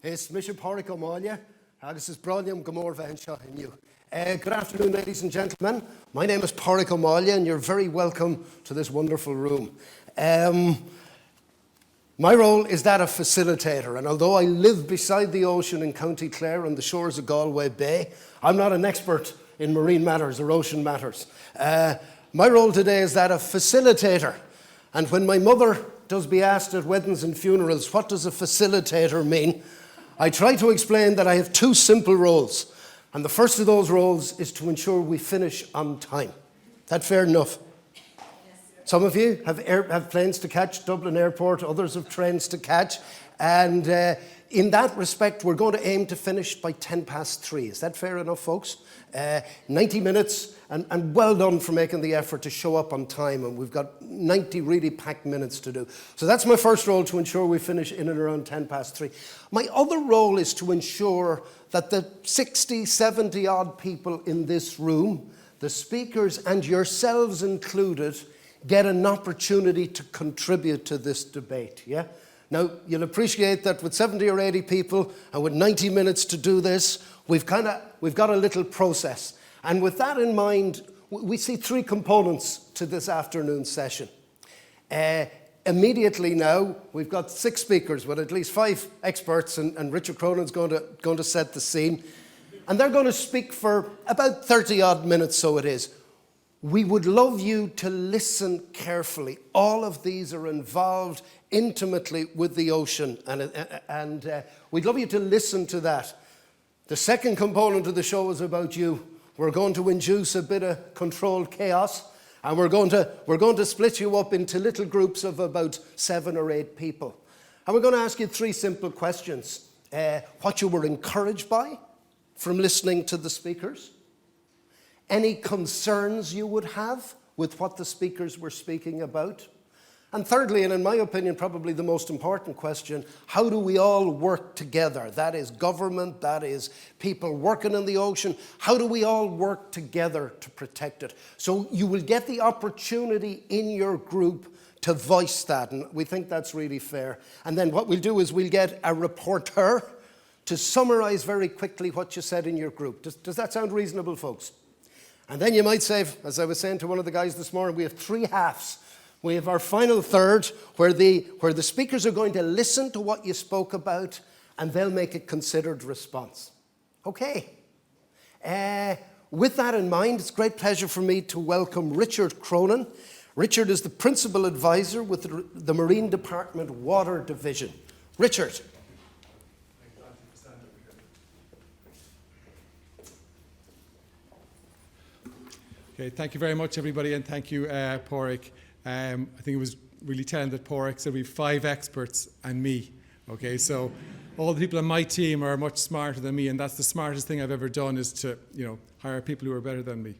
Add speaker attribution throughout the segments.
Speaker 1: Is Mission Pádraig O'Máile. This is Bráinne Gomór Chongaile. Good afternoon, ladies and gentlemen. My name is Pádraig O'Máile, and you're very welcome to this wonderful room. My role is that of facilitator, and although I live beside the ocean in County Clare on the shores of Galway Bay, I'm not an expert in marine matters or ocean matters. My role today is that of facilitator, and when my mother does be asked at weddings and funerals, what does a facilitator mean? I try to explain that I have two simple roles, and the first of those roles is to ensure we finish on time. That fair enough? Some of you have planes to catch, Dublin Airport, others have trains to catch, and in that respect, we're going to aim to finish by 3:10. Is that fair enough, folks? 90 minutes, and well done for making the effort to show up on time, and we've got 90 really packed minutes to do. So that's my first role, to ensure we finish in and around 3:10. My other role is to ensure that the 60, 70 odd people in this room, the speakers and yourselves included, get an opportunity to contribute to this debate, yeah? Now, you'll appreciate that with 70 or 80 people and with 90 minutes to do this, we've got a little process. And with that in mind, we see three components to this afternoon session. Immediately now, we've got 6 speakers with at least 5 experts, and Richard Cronin's going to set the scene. And they're going to speak for about 30 odd minutes, so it is. We would love you to listen carefully. All of these are involved intimately with the ocean, and we'd love you to listen to that. The second component of the show is about you. We're going to induce a bit of controlled chaos, and we're going to split you up into little groups of about 7 or 8 people. And we're going to ask you 3 simple questions. What you were encouraged by from listening to the speakers, any concerns you would have with what the speakers were speaking about, and thirdly, and in my opinion probably the most important question, how do we all work together? That is government, that is people working in the ocean. How do we all work together to protect it? So you will get the opportunity in your group to voice that, and we think that's really fair. And then what we'll do is we'll get a reporter to summarize very quickly what you said in your group. Does that sound reasonable, folks? And then you might say, as I was saying to one of the guys this morning, we have 3 halves. We have our final third, where the speakers are going to listen to what you spoke about, and they'll make a considered response. Okay. With that in mind, it's a great pleasure for me to welcome Richard Cronin. Richard is the Principal Advisor with the Marine Department Water Division. Richard.
Speaker 2: Okay, thank you very much, everybody, and thank you, Pádraig. I think it was really telling that Pádraig said we have 5 experts and me. Okay, so all the people on my team are much smarter than me, and that's the smartest thing I've ever done, is to hire people who are better than me.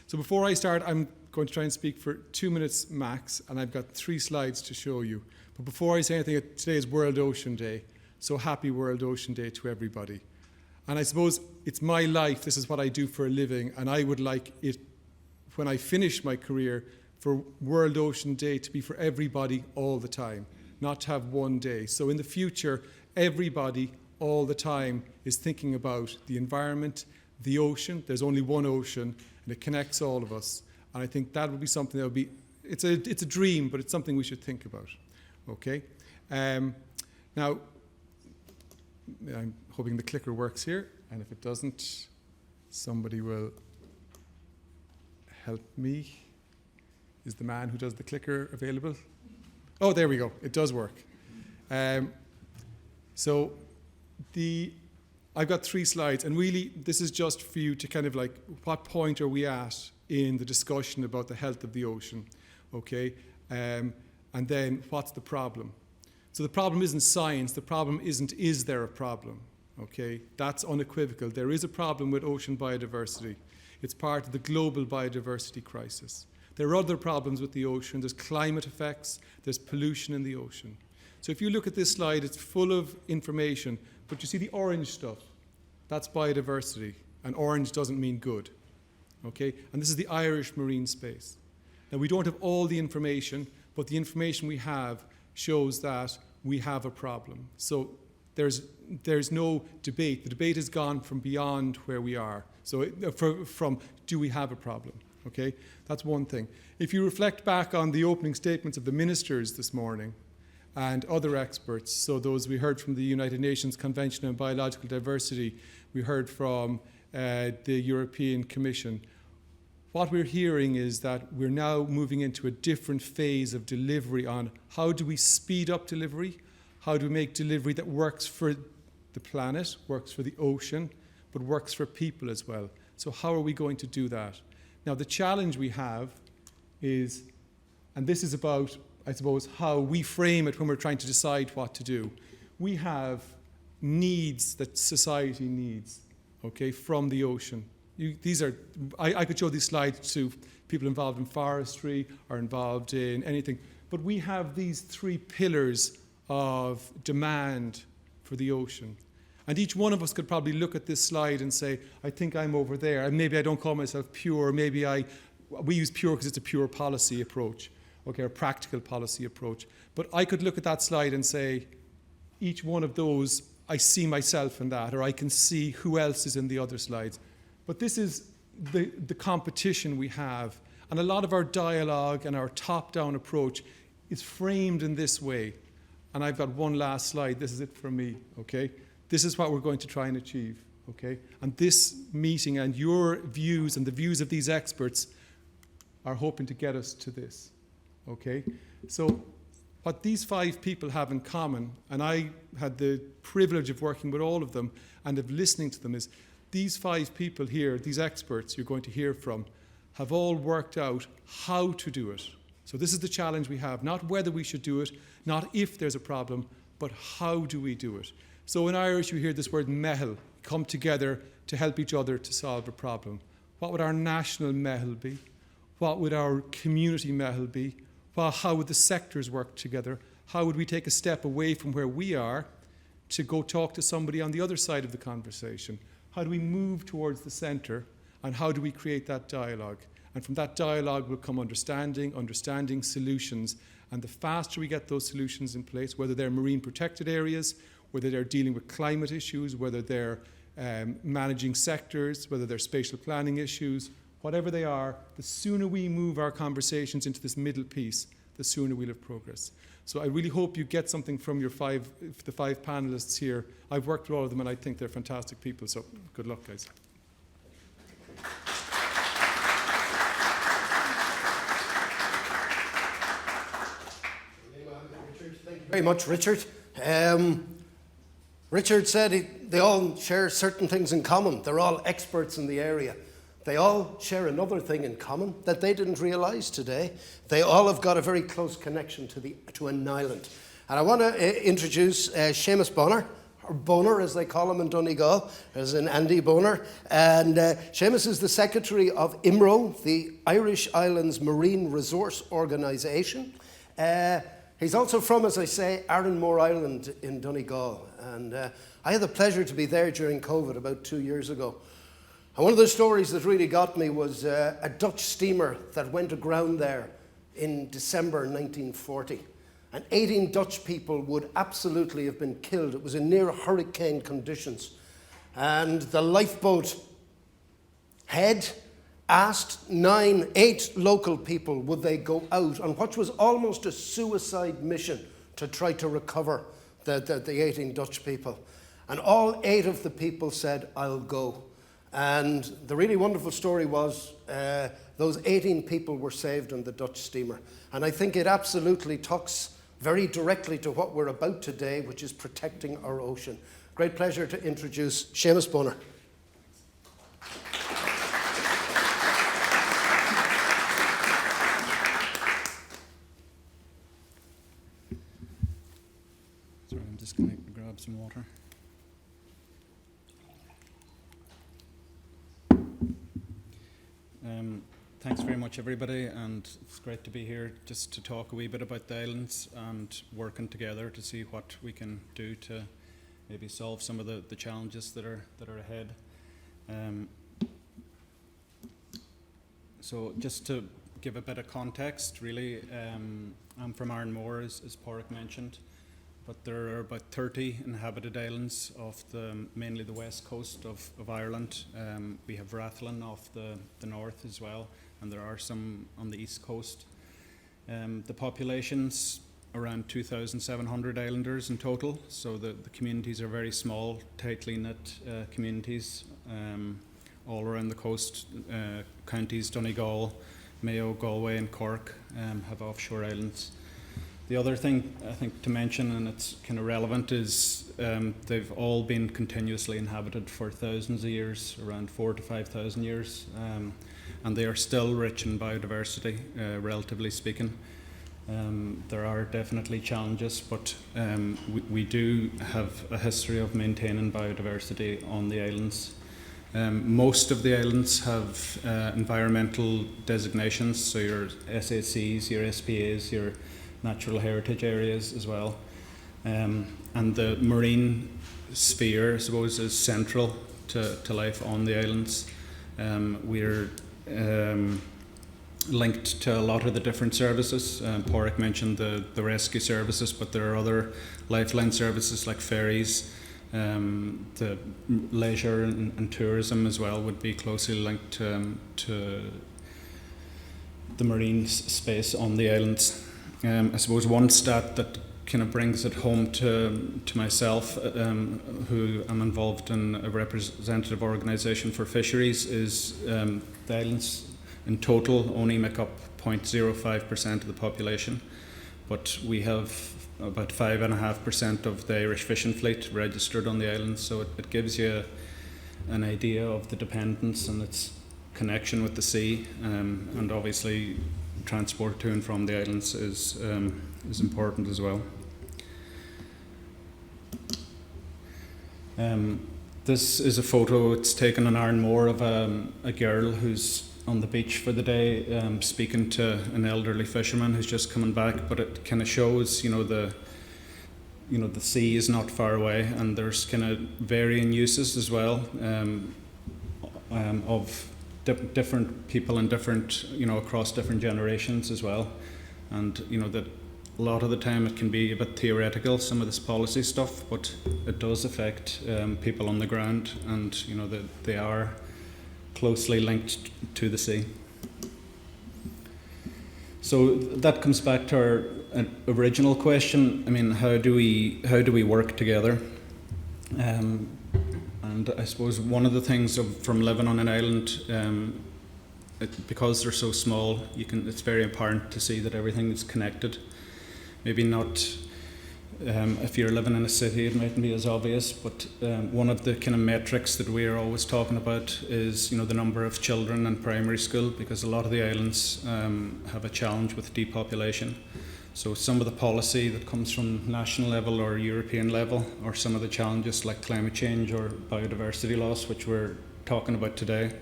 Speaker 2: So before I start, I'm going to try and speak for 2 minutes max, and I've got 3 slides to show you. But before I say anything, today is World Ocean Day, so happy World Ocean Day to everybody. And I suppose it's my life, this is what I do for a living, and I would like it, when I finish my career, for World Ocean Day to be for everybody all the time, not to have one day. So in the future, everybody all the time is thinking about the environment, the ocean. There's only one ocean, and it connects all of us. And I think that would be something that would be, it's a dream, but it's something we should think about. Okay? Now, I'm hoping the clicker works here, and if it doesn't, somebody will help me. Is the man who does the clicker available? Oh, there we go. It does work. So I've got 3 slides, and really this is just for you to kind of like, what point are we at in the discussion about the health of the ocean? Okay, and then what's the problem? So the problem isn't science. The problem isn't, is there a problem? Okay, that's unequivocal. There is a problem with ocean biodiversity. It's part of the global biodiversity crisis. There are other problems with the ocean. There's climate effects. There's pollution in the ocean. So if you look at this slide, it's full of information, but you see the orange stuff. That's biodiversity, and orange doesn't mean good. Okay? And this is the Irish marine space. Now, we don't have all the information, but the information we have shows that we have a problem. So there's no debate. The debate has gone from beyond where we are. So from do we have a problem? Okay, that's one thing. If you reflect back on the opening statements of the ministers this morning and other experts, so those we heard from the United Nations Convention on Biological Diversity, we heard from the European Commission, what we're hearing is that we're now moving into a different phase of delivery on how do we speed up delivery, how do we make delivery that works for the planet, works for the ocean, but works for people as well. So how are we going to do that? Now, the challenge we have is, and this is about, I suppose, how we frame it when we're trying to decide what to do. We have needs that society needs, okay, from the ocean. I could show these slides to people involved in forestry or involved in anything, but we have these three pillars of demand for the ocean. And each one of us could probably look at this slide and say, I think I'm over there, and maybe I don't call myself pure, maybe we use pure because it's a pure policy approach, okay, a practical policy approach. But I could look at that slide and say, each one of those, I see myself in that, or I can see who else is in the other slides. But this is the competition we have. And a lot of our dialogue and our top-down approach is framed in this way. And I've got one last slide. This is it from me, okay? This is what we're going to try and achieve, okay? And this meeting and your views and the views of these experts are hoping to get us to this, okay? So what these 5 people have in common, and I had the privilege of working with all of them and of listening to them, is these 5 people here, these experts you're going to hear from, have all worked out how to do it. So this is the challenge we have, not whether we should do it, not if there's a problem, but how do we do it? So in Irish you hear this word mehel, come together to help each other to solve a problem. What would our national mehel be? What would our community mehel be? Well, how would the sectors work together? How would we take a step away from where we are to go talk to somebody on the other side of the conversation? How do we move towards the centre, and how do we create that dialogue? And from that dialogue will come understanding, solutions. And the faster we get those solutions in place, whether they're marine protected areas, whether they're dealing with climate issues, whether they're managing sectors, whether they're spatial planning issues, whatever they are, the sooner we move our conversations into this middle piece, the sooner we'll have progress. So I really hope you get something from the 5 panelists here. I've worked with all of them and I think they're fantastic people, so good luck, guys.
Speaker 1: Thank you very much, Richard. Richard said they all share certain things in common. They're all experts in the area. They all share another thing in common that they didn't realise today. They all have got a very close connection to an island. And I want to introduce Seamus Bonner, or Boner as they call him in Donegal, as in Andy Boner. And Seamus is the secretary of IMRO, the Irish Islands Marine Resource Organisation. He's also from, as I say, Arann Island in Donegal. And I had the pleasure to be there during COVID about 2 years ago. And one of the stories that really got me was a Dutch steamer that went aground there in December 1940. And 18 Dutch people would absolutely have been killed. It was in near hurricane conditions. And the lifeboat head asked 8 local people would they go out on what was almost a suicide mission to try to recover the 18 Dutch people. And all 8 of the people said, I'll go. And the really wonderful story was those 18 people were saved on the Dutch steamer. And I think it absolutely talks very directly to what we're about today, which is protecting our ocean. Great pleasure to introduce Seamus Bonner.
Speaker 3: Sorry, I'm just going to grab some water. Thanks very much, everybody, and it's great to be here just to talk a wee bit about the islands and working together to see what we can do to maybe solve some of the challenges that are ahead. So just to give a bit of context, really, I'm from Arann, as Pádraig mentioned. but there are about 30 inhabited islands off mainly the west coast of Ireland. We have Rathlin off the north as well, and there are some on the east coast. The population's around 2,700 islanders in total, so the communities are very small, tightly knit communities all around the coast. Counties Donegal, Mayo, Galway and Cork have offshore islands. The other thing I think to mention, and it's kind of relevant, is they've all been continuously inhabited for thousands of years, around 4,000 to 5,000 years, and they are still rich in biodiversity, relatively speaking. There are definitely challenges, but we do have a history of maintaining biodiversity on the islands. Most of the islands have environmental designations, so your SACs, your SPAs, your natural heritage areas as well. And the marine sphere, I suppose, is central to life on the islands. We're linked to a lot of the different services. Pádraig mentioned the rescue services, but there are other lifeline services like ferries. The leisure and tourism as well would be closely linked to the marine space on the islands. I suppose one stat that kind of brings it home to myself, who am involved in a representative organisation for fisheries, is the islands in total only make up 0.05% of the population, but we have about 5.5% of the Irish fishing fleet registered on the islands, so it gives you an idea of the dependence and its connection with the sea, and obviously transport to and from the islands is important as well. This is a photo, it's taken in Arann of a girl who's on the beach for the day, speaking to an elderly fisherman who's just coming back, but it kind of shows, the sea is not far away, and there's kind of varying uses as well of different people and different, across different generations as well, and that a lot of the time it can be a bit theoretical, some of this policy stuff, but it does affect people on the ground, and that they are closely linked to the sea. So that comes back to our original question. I mean, how do we work together? And I suppose one of the things from living on an island, because they're so small, it's very apparent to see that everything is connected. Maybe not. If you're living in a city, it mightn't be as obvious, but one of the kind of metrics that we're always talking about is, the number of children in primary school, because a lot of the islands have a challenge with depopulation. So some of the policy that comes from national level or European level, or some of the challenges like climate change or biodiversity loss, which we're talking about today,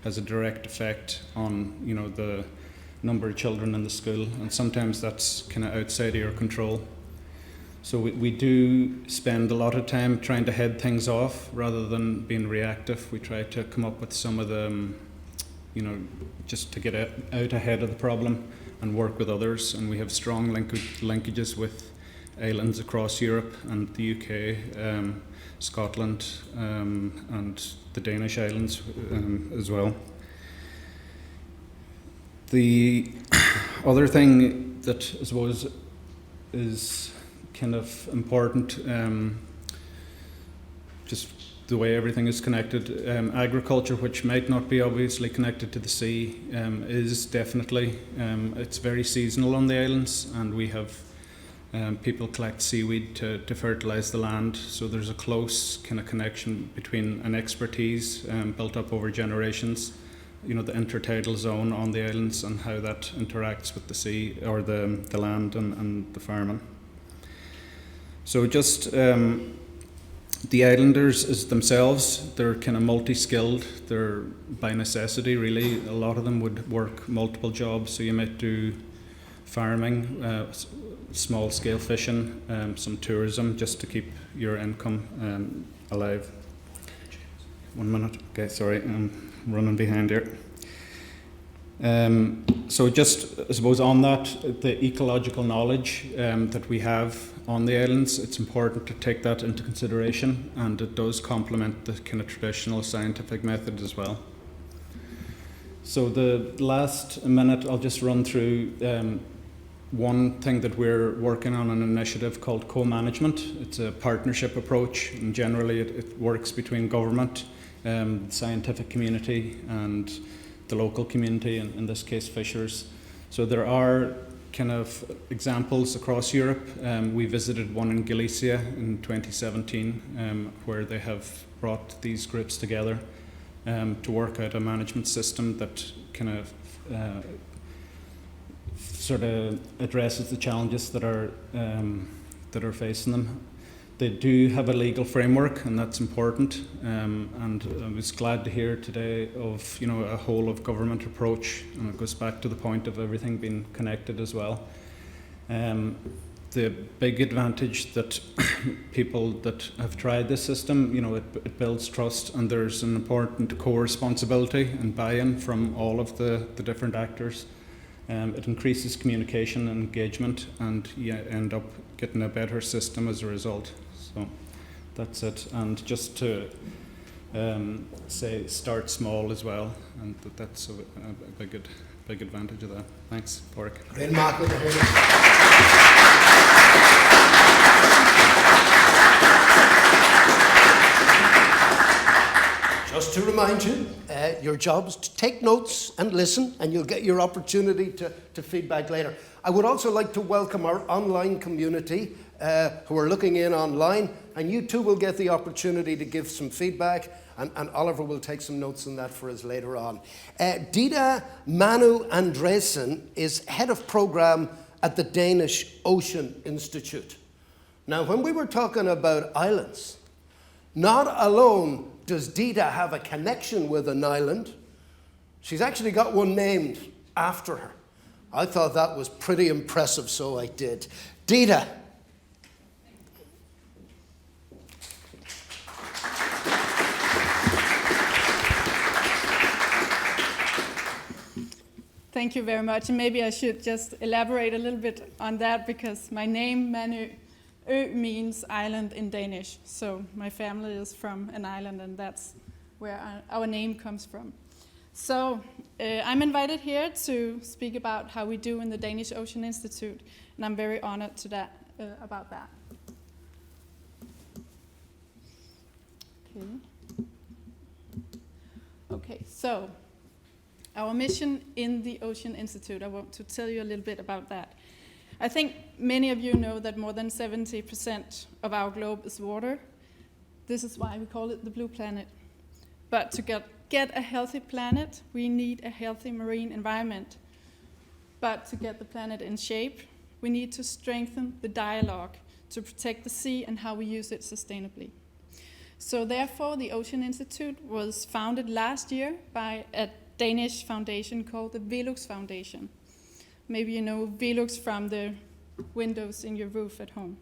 Speaker 3: has a direct effect on, the number of children in the school, and sometimes that's kind of outside of your control. So we do spend a lot of time trying to head things off rather than being reactive. We try to come up with some of the, just to get out ahead of the problem and work with others. And we have strong linkages with islands across Europe and the UK, Scotland, and the Danish islands as well. The other thing that I suppose is kind of important, just the way everything is connected. Agriculture, which might not be obviously connected to the sea, is definitely, it's very seasonal on the islands, and we have people collect seaweed to fertilise the land, so there's a close kind of connection between an expertise built up over generations, the intertidal zone on the islands and how that interacts with the sea or the land and the farming. So just the islanders themselves, they're kind of multi-skilled. They're by necessity, really. A lot of them would work multiple jobs. So you might do farming, small-scale fishing, some tourism, just to keep your income alive. 1 minute. Okay, sorry, I'm running behind here. So just, I suppose, on that, the ecological knowledge that we have on the islands, it's important to take that into consideration, and it does complement the kind of traditional scientific method as well. So the last minute, I'll just run through one thing that we're working on, an initiative called co-management. It's a partnership approach, and generally it works between government, the scientific community, and the local community, in this case fishers. So there are kind of examples across Europe. We visited one in Galicia in 2017 where they have brought these groups together to work out a management system that kind of sort of addresses the challenges that are facing them. They do have a legal framework, and that's important. And I was glad to hear today of a whole of government approach, and it goes back to the point of everything being connected as well. The big advantage that people that have tried this system, it builds trust, and there's an important co-responsibility and buy-in from all of the different actors. It increases communication and engagement, and you end up getting a better system as a result. So that's it. And just to say, start small as well, and that's a big advantage of that. Thanks, Porrick.
Speaker 1: Grainne, Mark, good to hear you. Just to remind you, your job is to take notes and listen, and you'll get your opportunity to feedback later. I would also like to welcome our online community who are looking in online, and you too will get the opportunity to give some feedback, and Oliver will take some notes on that for us later on. Ditte Andreasen is head of program at the Danish Ocean Institute. Now, when we were talking about islands, not alone does Ditte have a connection with an island, she's actually got one named after her. I thought that was pretty impressive, so I did. Ditte.
Speaker 4: Thank you very much, and maybe I should just elaborate a little bit on that, because my name, Mandøe, means island in Danish. So my family is from an island, and that's where our name comes from. So I'm invited here to speak about how we do in the Danish Ocean Institute, and I'm very honored about that. Okay, so our mission in the Ocean Institute, I want to tell you a little bit about that. I think many of you know that more than 70% of our globe is water. This is why we call it the blue planet. But to get a healthy planet, we need a healthy marine environment. But to get the planet in shape, we need to strengthen the dialogue to protect the sea and how we use it sustainably. So therefore, the Ocean Institute was founded last year by a Danish foundation called the Velux Foundation. Maybe you know Velux from the windows in your roof at home.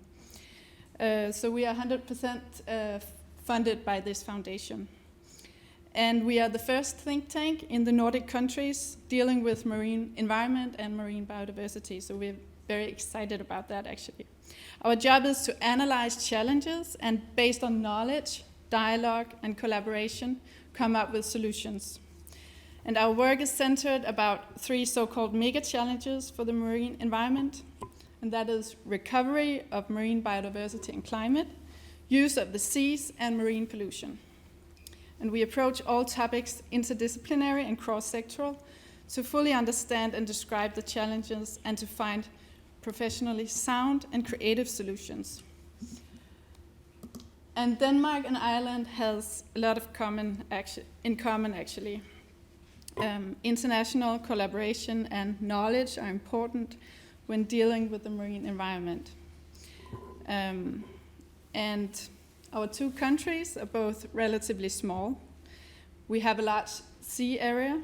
Speaker 4: So we are 100% funded by this foundation. And we are the first think tank in the Nordic countries dealing with marine environment and marine biodiversity. So we're very excited about that, actually. Our job is to analyze challenges and, based on knowledge, dialogue, and collaboration, come up with solutions. And our work is centered about 3 so-called mega challenges for the marine environment, and that is recovery of marine biodiversity and climate, use of the seas, and marine pollution. And we approach all topics interdisciplinary and cross-sectoral to fully understand and describe the challenges and to find professionally sound and creative solutions. And Denmark and Ireland has a lot of in common, actually. International collaboration and knowledge are important when dealing with the marine environment. And our 2 countries are both relatively small. We have a large sea area,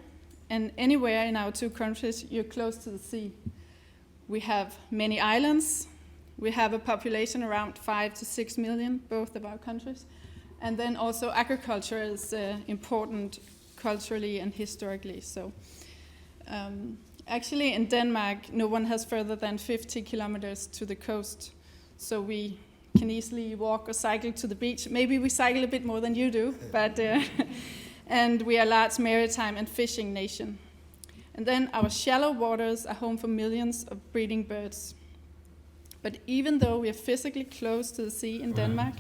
Speaker 4: and anywhere in our 2 countries, you're close to the sea. We have many islands. We have a population around 5 to 6 million, both of our countries. And then also agriculture is important culturally and historically. So Actually, in Denmark, no one has further than 50 kilometers to the coast. So we can easily walk or cycle to the beach. Maybe we cycle a bit more than you do, but and we are a large maritime and fishing nation. And then our shallow waters are home for millions of breeding birds. But even though we are physically close to the sea in Denmark,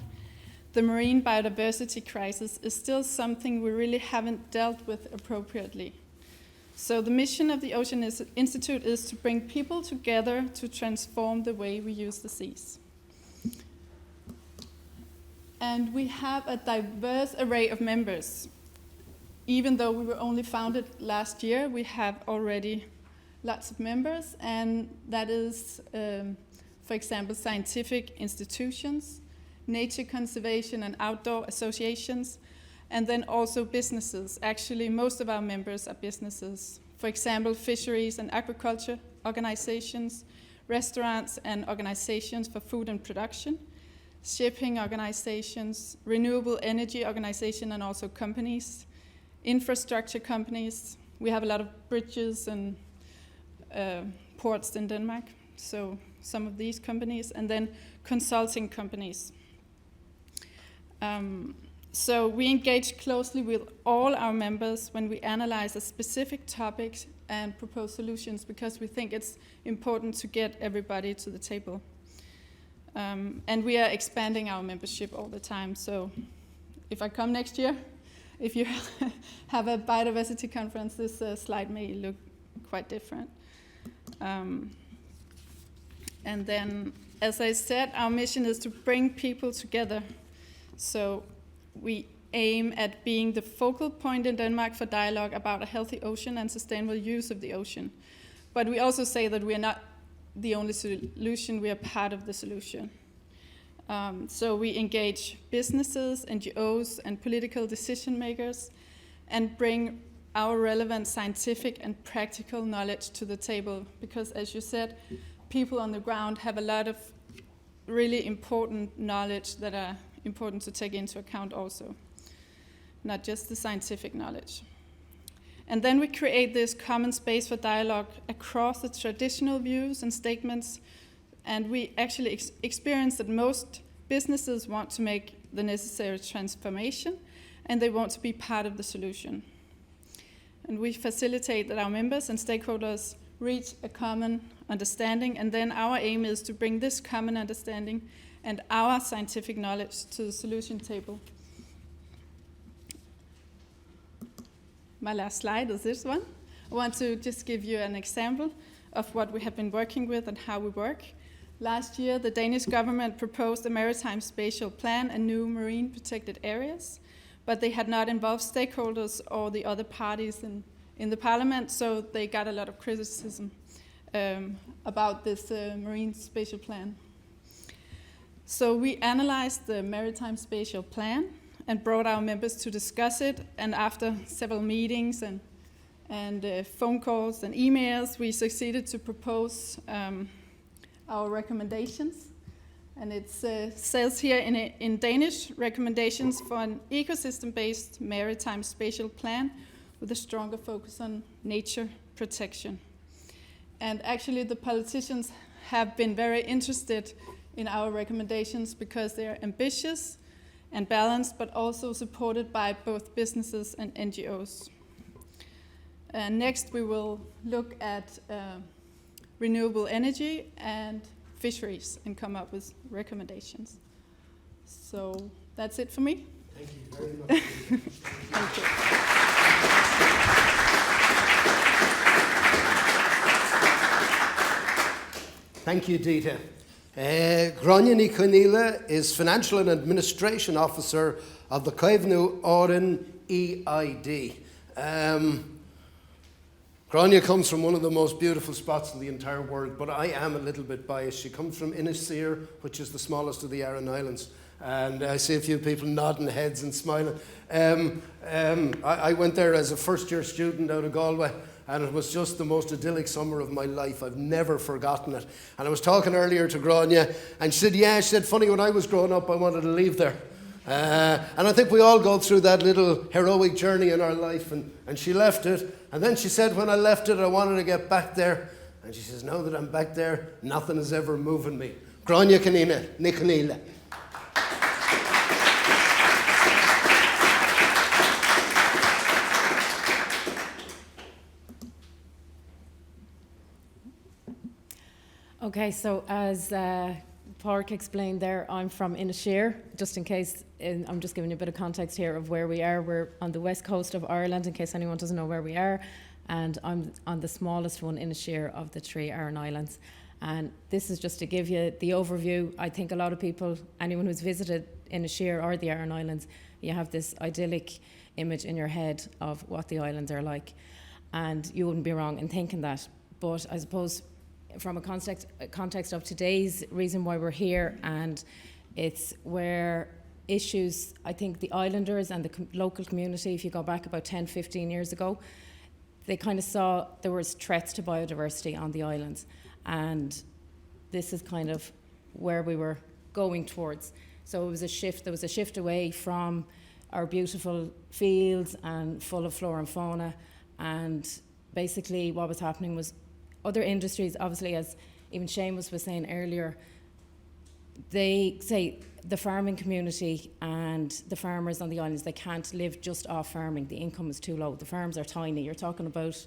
Speaker 4: the marine biodiversity crisis is still something we really haven't dealt with appropriately. So the mission of the Ocean Institute is to bring people together to transform the way we use the seas. And we have a diverse array of members. Even though we were only founded last year, we have already lots of members, and that is, for example, scientific institutions, nature conservation and outdoor associations, and then also businesses. Actually, most of our members are businesses. For example, fisheries and agriculture organizations, restaurants and organizations for food and production, shipping organizations, renewable energy organization, and also companies, infrastructure companies. We have a lot of bridges and ports in Denmark, so some of these companies, and then consulting companies. So we engage closely with all our members when we analyze a specific topic and propose solutions, because we think it's important to get everybody to the table. And we are expanding our membership all the time. So if I come next year, if you have a biodiversity conference, this slide may look quite different. And then, as I said, our mission is to bring people together. So we aim at being the focal point in Denmark for dialogue about a healthy ocean and sustainable use of the ocean. But we also say that we are not the only solution, we are part of the solution. So we engage businesses, NGOs, and political decision makers, and bring our relevant scientific and practical knowledge to the table. Because, as you said, people on the ground have a lot of really important knowledge that are important to take into account also, not just the scientific knowledge. And then we create this common space for dialogue across the traditional views and statements, and we actually experience that most businesses want to make the necessary transformation, and they want to be part of the solution. And we facilitate that our members and stakeholders reach a common understanding, and then our aim is to bring this common understanding and our scientific knowledge to the solution table. My last slide is this one. I want to just give you an example of what we have been working with and how we work. Last year, the Danish government proposed a maritime spatial plan and new marine protected areas, but they had not involved stakeholders or the other parties in the parliament, so they got a lot of criticism about this marine spatial plan. So we analyzed the maritime spatial plan and brought our members to discuss it, and after several meetings and phone calls and emails, we succeeded to propose our recommendations. And it says here in Danish, recommendations for an ecosystem-based maritime spatial plan with a stronger focus on nature protection. And actually the politicians have been very interested in our recommendations because they are ambitious and balanced, but also supported by both businesses and NGOs. Next, we will look at renewable energy and fisheries and come up with recommendations. So that's it for me.
Speaker 1: Thank you very much.
Speaker 4: Thank you.
Speaker 1: Thank you, Ditte. Grainne Chongaile is Financial and Administration Officer of the Caomhnu Arann EID. Grainne comes from one of the most beautiful spots in the entire world, but I am a little bit biased. She comes from Inisir, which is the smallest of the Arann Islands. And I see a few people nodding heads and smiling. I went there as a first-year student out of Galway, and it was just the most idyllic summer of my life. I've never forgotten it. And I was talking earlier to Grainne, and she said, funny, when I was growing up, I wanted to leave there. And I think we all go through that little heroic journey in our life, and she left it. And then she said, when I left it, I wanted to get back there. And she says, now that I'm back there, nothing is ever moving me. Grainne Chongaile.
Speaker 5: Okay, so as Pádraig explained there, I'm from Inisheer. Just in case, I'm just giving you a bit of context here of where we are. We're on the west coast of Ireland, in case anyone doesn't know where we are. And I'm on the smallest one, Inisheer, of the 3 Arann Islands. And this is just to give you the overview. I think a lot of people, anyone who's visited Inisheer or the Arann Islands, you have this idyllic image in your head of what the islands are like. And you wouldn't be wrong in thinking that. But I suppose from a context of today's reason why we're here, and it's where issues, I think the islanders and the local community, if you go back about 10, 15 years ago, they kind of saw there was threats to biodiversity on the islands. And this is kind of where we were going towards. So it was a shift, there was a shift away from our beautiful fields and full of flora and fauna. And basically what was happening was other industries, obviously, as even Seamus was saying earlier, they say the farming community and the farmers on the islands, they can't live just off farming. The income is too low. The farms are tiny. You're talking about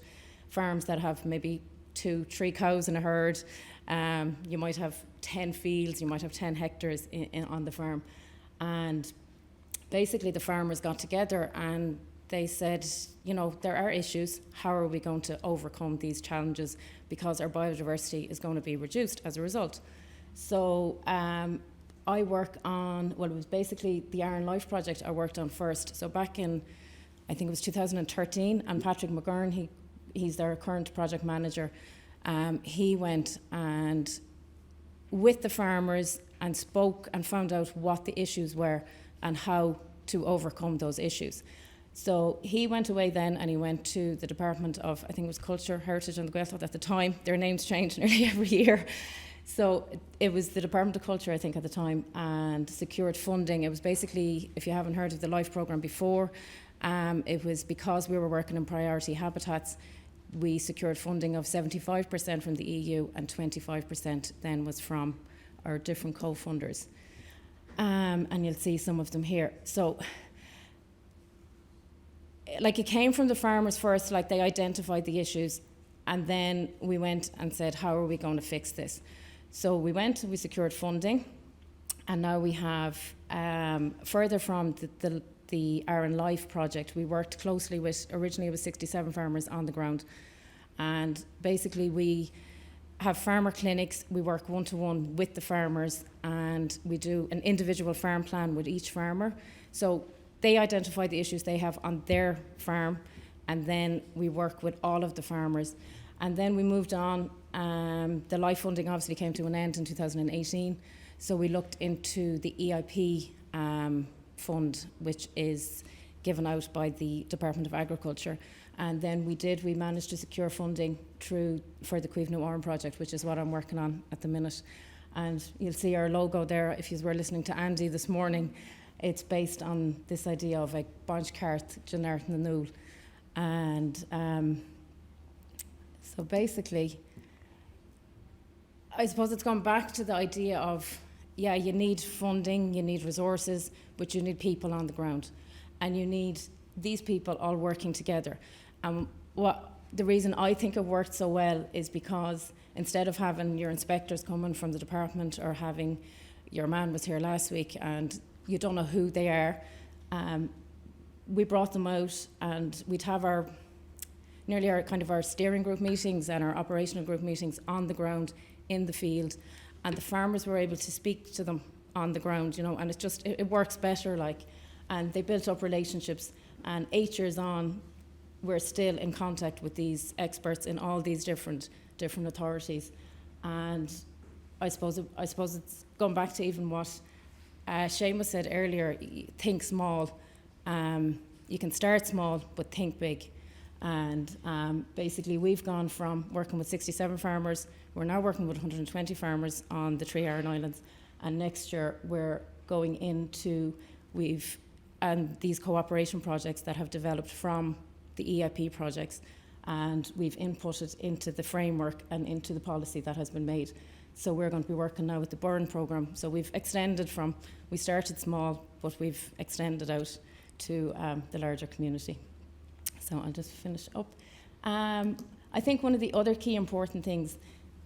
Speaker 5: farms that have maybe 2-3 cows in a herd. You might have 10 fields. You might have 10 hectares on the farm. And basically the farmers got together and they said, you know, there are issues. How are we going to overcome these challenges? Because our biodiversity is going to be reduced as a result. So I work on, well, it was basically the Arann Life project I worked on first. So back in, I think it was 2013, and Patrick McGurn, he's their current project manager, he went and with the farmers and spoke and found out what the issues were and how to overcome those issues. So he went away then and he went to the Department of, I think it was Culture, Heritage and the Gaeltacht at the time. Their names change nearly every year. So it was the Department of Culture, I think, at the time, and secured funding. It was basically, if you haven't heard of the LIFE programme before, it was because we were working in priority habitats, we secured funding of 75% from the EU and 25% then was from our different co-funders. And you'll see some of them here. So, like, it came from the farmers first, like they identified the issues, and then we went and said, how are we going to fix this? So we went, we secured funding, and now we have, further from the Arann Life project, we worked closely with, originally it was 67 farmers on the ground, and basically we have farmer clinics, we work one-to-one with the farmers, and we do an individual farm plan with each farmer. So they identify the issues they have on their farm, and then we work with all of the farmers. And then we moved on. The LIFE funding obviously came to an end in 2018, so we looked into the EIP fund, which is given out by the Department of Agriculture. And then we managed to secure funding for the Caomhnu Arann project, which is what I'm working on at the minute. And you'll see our logo there, if you were listening to Andy this morning. It's based on this idea of a bunch cart generic na nul. And so basically, I suppose it's gone back to the idea of, yeah, you need funding, you need resources, but you need people on the ground. And you need these people all working together. And the reason I think it worked so well is because instead of having your inspectors coming from the department, or having, your man was here last week and you don't know who they are, we brought them out, and we'd have our steering group meetings and our operational group meetings on the ground in the field, and the farmers were able to speak to them on the ground, you know, and it works better, like, and they built up relationships, and 8 years on, we're still in contact with these experts in all these different authorities. And I suppose it's gone back to even what Seamus said earlier, think small. You can start small, but think big. And basically we've gone from working with 67 farmers, we're now working with 120 farmers on the 3 Arann Islands, and next year we're going into and these cooperation projects that have developed from the EIP projects, and we've inputted into the framework and into the policy that has been made. So we're going to be working now with the Burn programme. So we've extended we started small, but we've extended out to the larger community. So I'll just finish up. I think one of the other key important things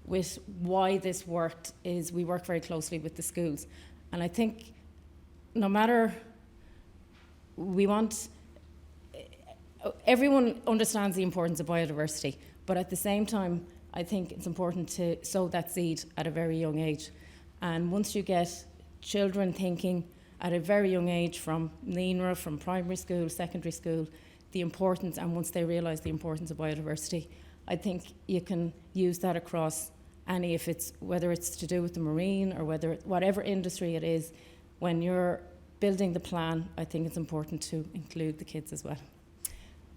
Speaker 5: with why this worked is we work very closely with the schools. And I think no matter, everyone understands the importance of biodiversity, but at the same time, I think it's important to sow that seed at a very young age. And once you get children thinking at a very young age from NENRA, from primary school, secondary school, the importance, and once they realise the importance of biodiversity, I think you can use that across whether it's to do with the marine or whatever industry it is. When you're building the plan, I think it's important to include the kids as well.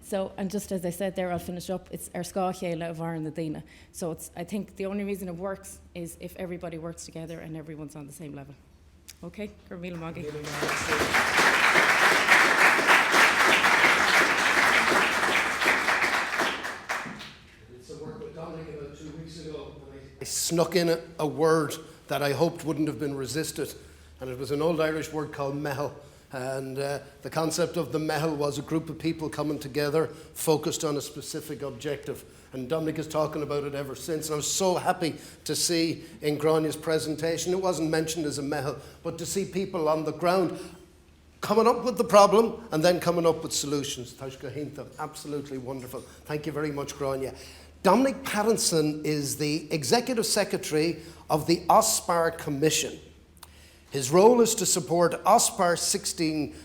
Speaker 5: So, and just as I said there, I'll finish up, it's our Chongaile of Arann Ditte. So I think the only reason it works is if everybody works together and everyone's on the same level. Okay, Grainne Magi.
Speaker 1: Dominic about 2 weeks ago, and I snuck in a word that I hoped wouldn't have been resisted, and it was an old Irish word called mehel. And the concept of the mehel was a group of people coming together, focused on a specific objective. And Dominic is talking about it ever since. And I was so happy to see in Grainne's presentation, it wasn't mentioned as a mehel, but to see people on the ground coming up with the problem and then coming up with solutions. Taenketanken, absolutely wonderful. Thank you very much, Grainne. Dominic Pattinson is the Executive Secretary of the OSPAR Commission. His role is to support OSPAR 16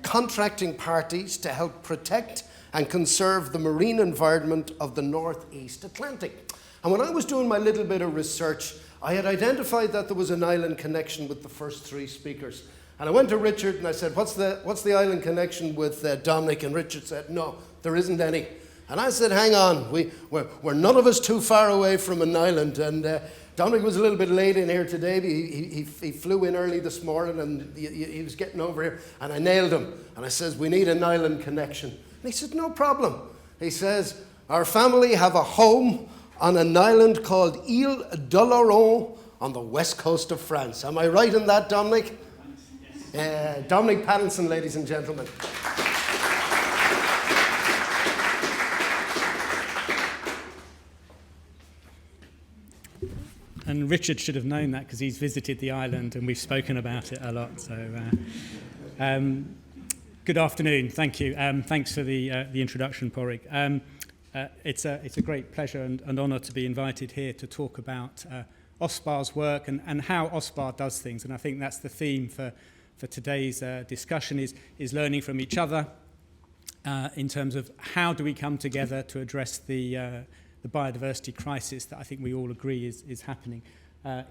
Speaker 1: contracting parties to help protect and conserve the marine environment of the Northeast Atlantic. And when I was doing my little bit of research, I had identified that there was an island connection with the first three speakers. And I went to Richard and I said, what's the island connection with Dominic? And Richard said, no, there isn't any. And I said, hang on, we're none of us too far away from an island. And Dominic was a little bit late in here today. He flew in early this morning and he was getting over here. And I nailed him. And I says, we need an island connection. And he said, no problem. He says, our family have a home on an island called Ile d'Oléron on the west coast of France. Am I right in that, Dominic? Yes. Dominic Pattinson, ladies and gentlemen.
Speaker 6: And Richard should have known that because he's visited the island and we've spoken about it a lot. So, good afternoon. Thank you. Thanks for the introduction, Porrick. It's a great pleasure and honour to be invited here to talk about OSPAR's work and how OSPAR does things. And I think that's the theme for today's discussion is learning from each other in terms of how do we come together to address the biodiversity crisis that I think we all agree is happening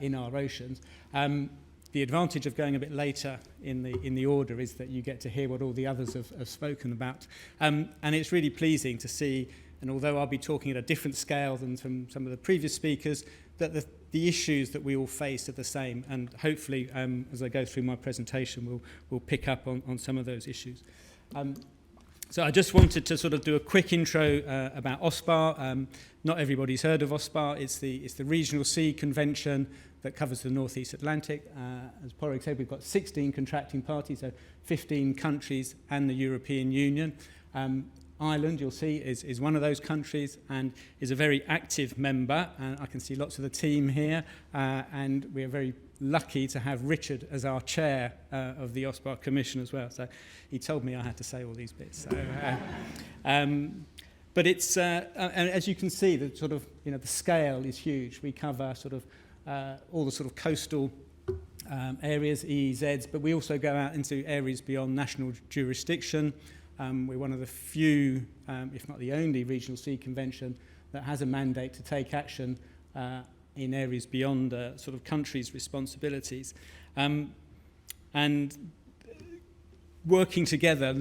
Speaker 6: in our oceans. The advantage of going a bit later in the order is that you get to hear what all the others have spoken about. And it's really pleasing to see, and although I'll be talking at a different scale than from some of the previous speakers, that the issues that we all face are the same. And hopefully, as I go through my presentation, we'll pick up on some of those issues. So I just wanted to sort of do a quick intro about OSPAR. Not everybody's heard of OSPAR. It's the Regional Sea Convention that covers the Northeast Atlantic. As Porrick said, we've got 16 contracting parties, so 15 countries and the European Union. Ireland, you'll see, is one of those countries and is a very active member. And I can see lots of the team here, and we are very lucky to have Richard as our chair of the OSPAR Commission as well. So he told me I had to say all these bits. So, but it's, and as you can see, the sort of, the scale is huge. We cover sort of all the sort of coastal areas, EEZs, but we also go out into areas beyond national jurisdiction. We're one of the few, if not the only, regional sea convention that has a mandate to take action in areas beyond sort of countries' responsibilities. And working together,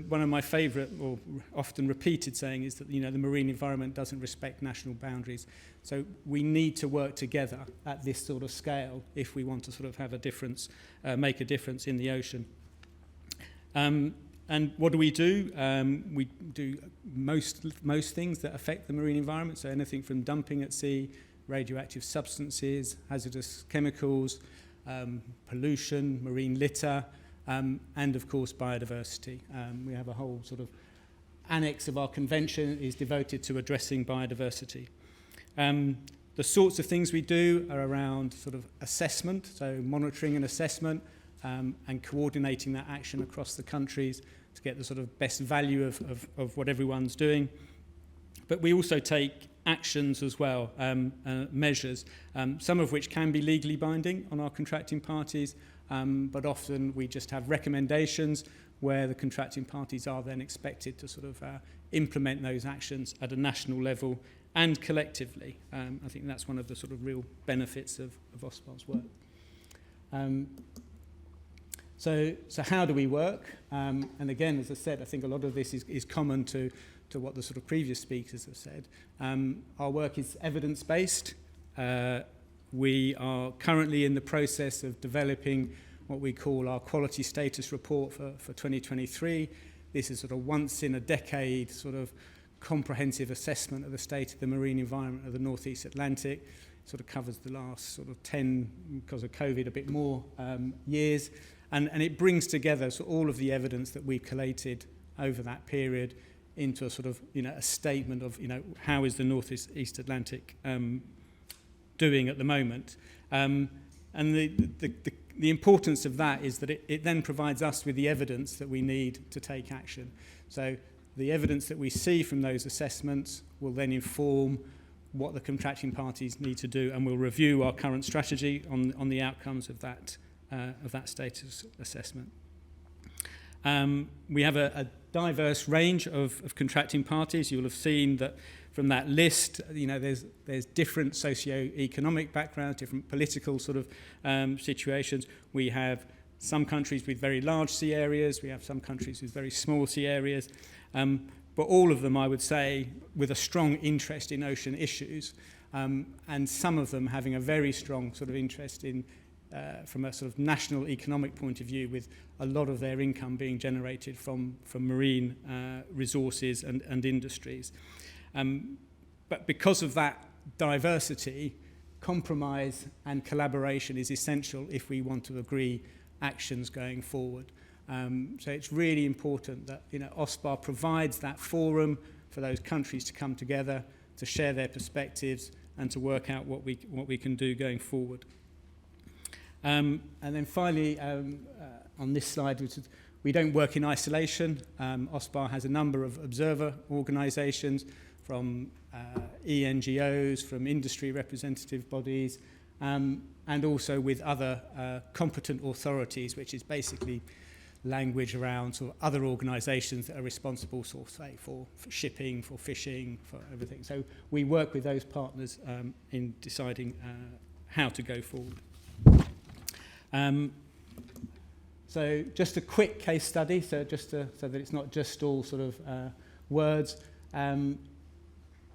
Speaker 6: one of my favourite or often repeated saying is that the marine environment doesn't respect national boundaries. So we need to work together at this sort of scale if we want to sort of have a difference, make a difference in the ocean. And what do? We do most things that affect the marine environment, so anything from dumping at sea, radioactive substances, hazardous chemicals, pollution, marine litter, and of course biodiversity. We have a whole sort of annex of our convention is devoted to addressing biodiversity. The sorts of things we do are around sort of assessment, so monitoring and assessment, and coordinating that action across the countries to get the sort of best value of what everyone's doing. But we also take actions as well, measures, some of which can be legally binding on our contracting parties, but often we just have recommendations where the contracting parties are then expected to sort of implement those actions at a national level and collectively. I think that's one of the sort of real benefits of OSPAR's work. So how do we work? And again, as I said, I think a lot of this is common to what the sort of previous speakers have said. Our work is evidence-based. We are currently in the process of developing what we call our quality status report for 2023. This is sort of once in a decade sort of comprehensive assessment of the state of the marine environment of the North East Atlantic. It sort of covers the last sort of 10, because of COVID, a bit more years. And it brings together all of the evidence that we've collated over that period into a sort of, a statement of, how is the North East Atlantic doing at the moment. And the importance of that is that it then provides us with the evidence that we need to take action. So the evidence that we see from those assessments will then inform what the contracting parties need to do, and we'll review our current strategy on the outcomes of that status assessment. We have a diverse range of contracting parties. You'll have seen that from that list, there's different socio-economic backgrounds, different political sort of situations. We have some countries with very large sea areas. We have some countries with very small sea areas. But all of them, I would say, with a strong interest in ocean issues, and some of them having a very strong sort of interest in from a sort of national economic point of view, with a lot of their income being generated from marine resources and industries. But because of that diversity, compromise and collaboration is essential if we want to agree actions going forward. So it's really important that OSPAR provides that forum for those countries to come together, to share their perspectives, and to work out what we can do going forward. And then finally, on this slide, we don't work in isolation. OSPAR has a number of observer organisations, from ENGOs, from industry representative bodies, and also with other competent authorities, which is basically language around sort of other organisations that are responsible, say, for shipping, for fishing, for everything. So we work with those partners in deciding how to go forward. So just a quick case study, so that it's not just all sort of words.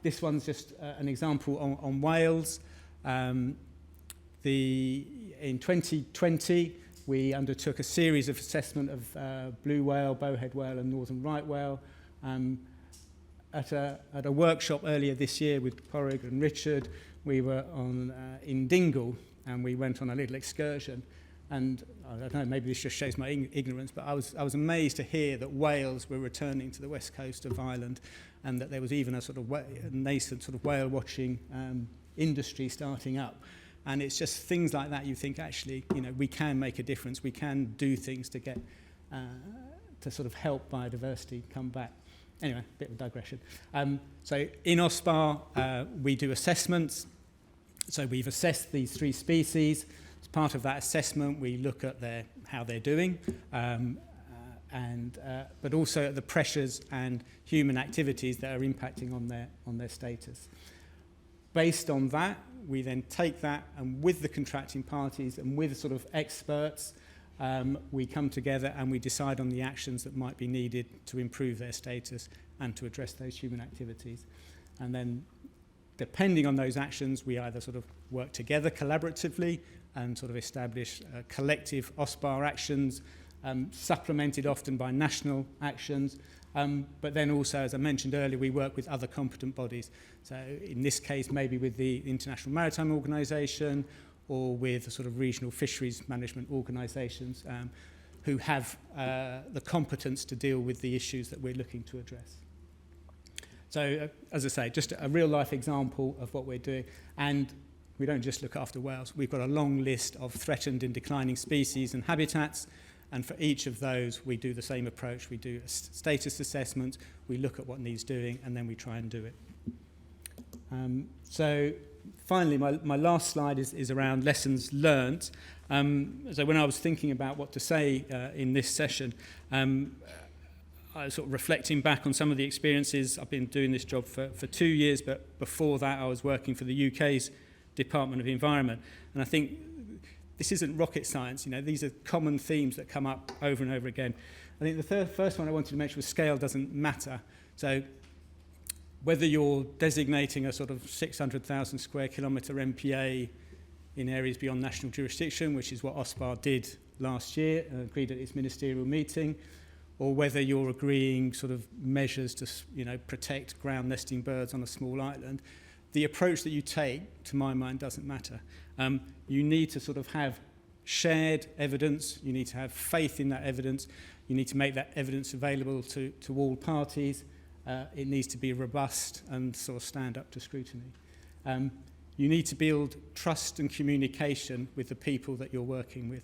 Speaker 6: This one's just an example on whales. In 2020, we undertook a series of assessment of blue whale, bowhead whale, and northern right whale. At a workshop earlier this year with Porrig and Richard, we were in Dingle, and we went on a little excursion. And I don't know, maybe this just shows my ignorance, but I was amazed to hear that whales were returning to the west coast of Ireland, and that there was even a sort of nascent sort of whale watching industry starting up. And it's just things like that you think, actually, we can make a difference. We can do things to get to sort of help biodiversity come back. Anyway, a bit of a digression. So in OSPAR, we do assessments. So we've assessed these 3 species. As part of that assessment, we look at how they're doing, but also at the pressures and human activities that are impacting on their status. Based on that, we then take that, and with the contracting parties and with sort of experts, we come together and we decide on the actions that might be needed to improve their status and to address those human activities. And then, depending on those actions, we either sort of work together collaboratively and sort of establish collective OSPAR actions supplemented often by national actions. But then also, as I mentioned earlier, we work with other competent bodies. So in this case, maybe with the International Maritime Organisation or with sort of regional fisheries management organisations who have the competence to deal with the issues that we're looking to address. So, as I say, just a real-life example of what we're doing. And we don't just look after whales. We've got a long list of threatened and declining species and habitats. And for each of those, we do the same approach. We do a status assessment, we look at what needs doing, and then we try and do it. So finally, my last slide is around lessons learned. So when I was thinking about what to say in this session, I was sort of reflecting back on some of the experiences. I've been doing this job for 2 years, but before that I was working for the UK's Department of Environment. And I think this isn't rocket science, you know, these are common themes that come up over and over again. I think the first one I wanted to mention was scale doesn't matter. So whether you're designating a sort of 600,000 square kilometre MPA in areas beyond national jurisdiction, which is what OSPAR did last year, agreed at its ministerial meeting, or whether you're agreeing sort of measures to, you know, protect ground nesting birds on a small island, the approach that you take, to my mind, doesn't matter. You need to sort of have shared evidence, you need to have faith in that evidence, you need to make that evidence available to all parties, it needs to be robust and sort of stand up to scrutiny. You need to build trust and communication with the people that you're working with.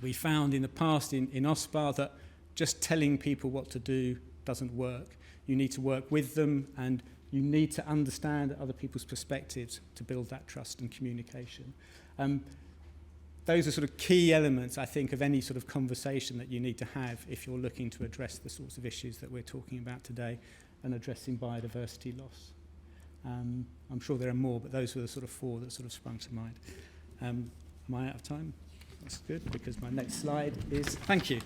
Speaker 6: We found in the past in OSPAR that just telling people what to do doesn't work. You need to work with them, and you need to understand other people's perspectives to build that trust and communication. Those are sort of key elements, I think, of any sort of conversation that you need to have if you're looking to address the sorts of issues that we're talking about today and addressing biodiversity loss. I'm sure there are more, but those were the sort of 4 that sort of sprung to mind. Am I out of time? That's good, because my next slide is thank you.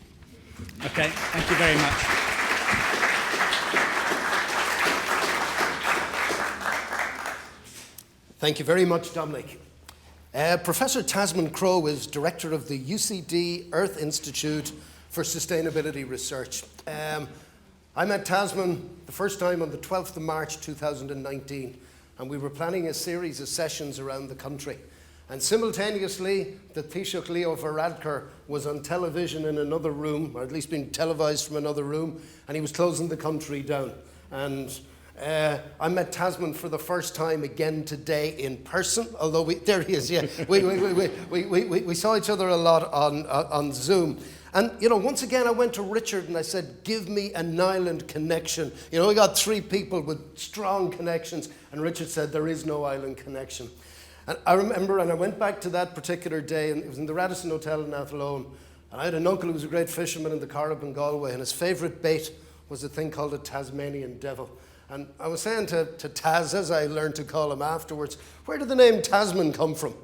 Speaker 6: Okay, thank you very much.
Speaker 1: Thank you very much, Dominic. Professor Tasman Crowe is director of the UCD Earth Institute for Sustainability Research. I met Tasman the first time on the 12th of March 2019, and we were planning a series of sessions around the country. And simultaneously, the Taoiseach Leo Varadkar was on television in another room, or at least being televised from another room, and he was closing the country down. And I met Tasman for the first time again today in person, although there he is, yeah. We saw each other a lot on Zoom. And, you know, once again I went to Richard and I said, give me an island connection. You know, we got 3 people with strong connections, and Richard said, there is no island connection. And I remember, and I went back to that particular day, and it was in the Radisson Hotel in Athlone, and I had an uncle who was a great fisherman in the Corrib in Galway, and his favourite bait was a thing called a Tasmanian devil. And I was saying to Taz, as I learned to call him afterwards, where did the name Tasman come from?